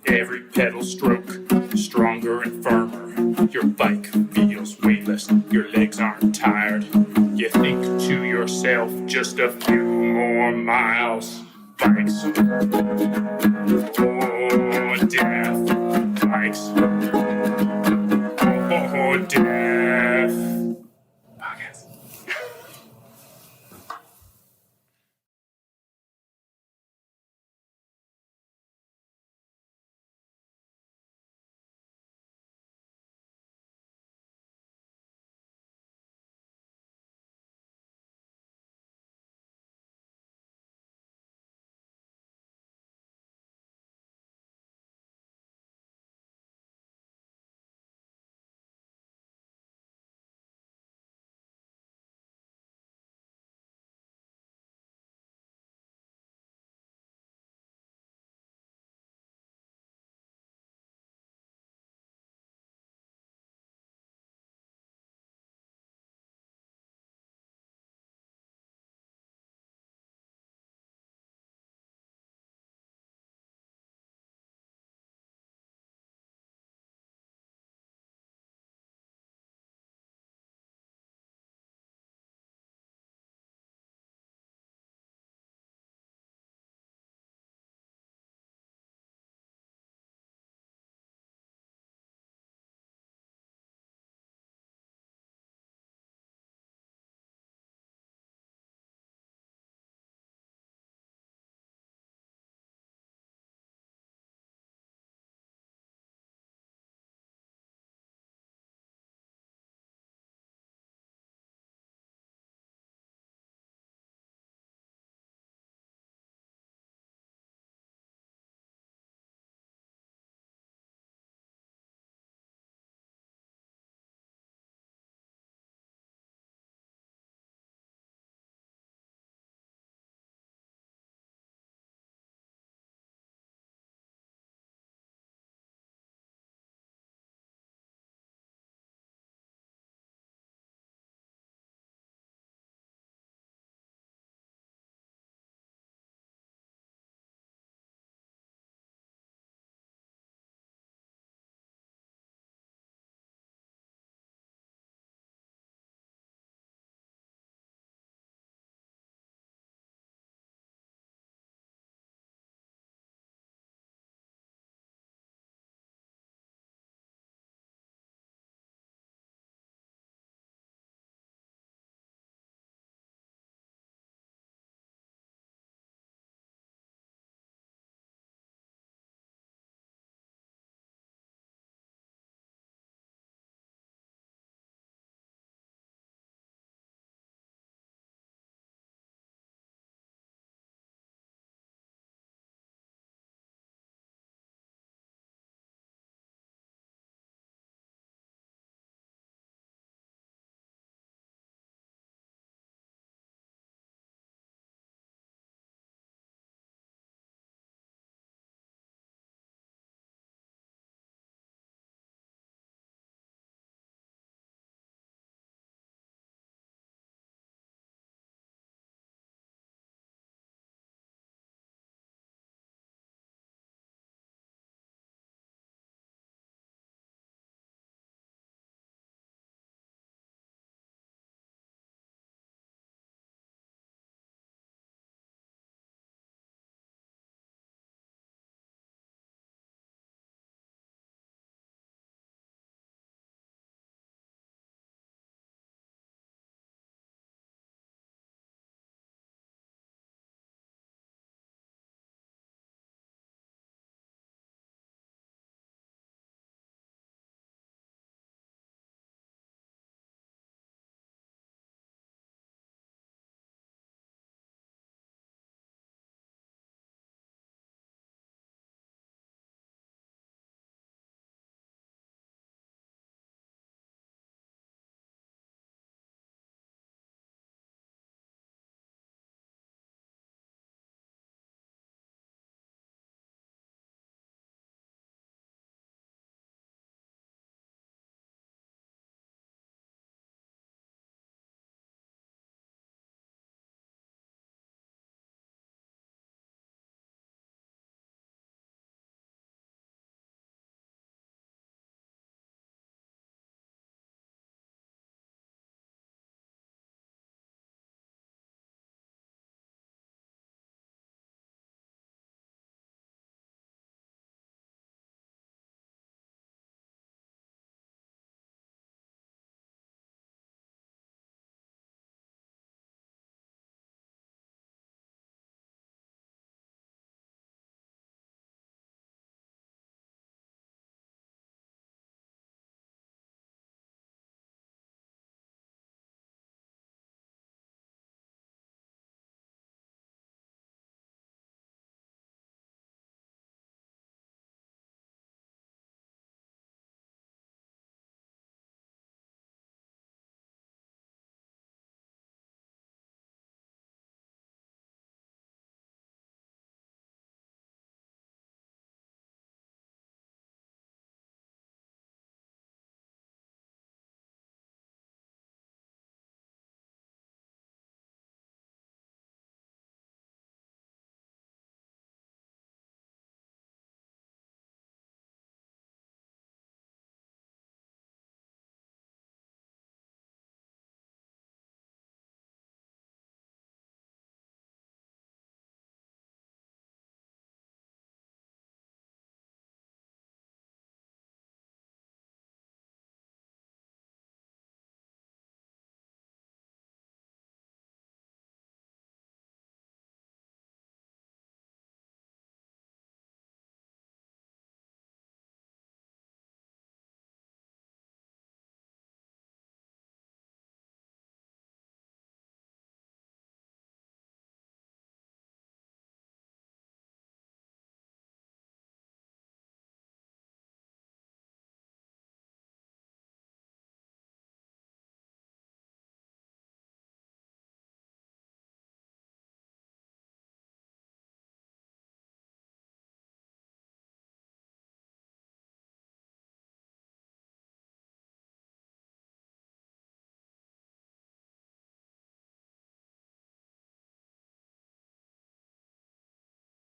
Every pedal stroke, stronger and firmer. Your bike feels weightless, your legs aren't tired. You think to yourself, just a few more miles. Bikes. Oh, death. Bikes.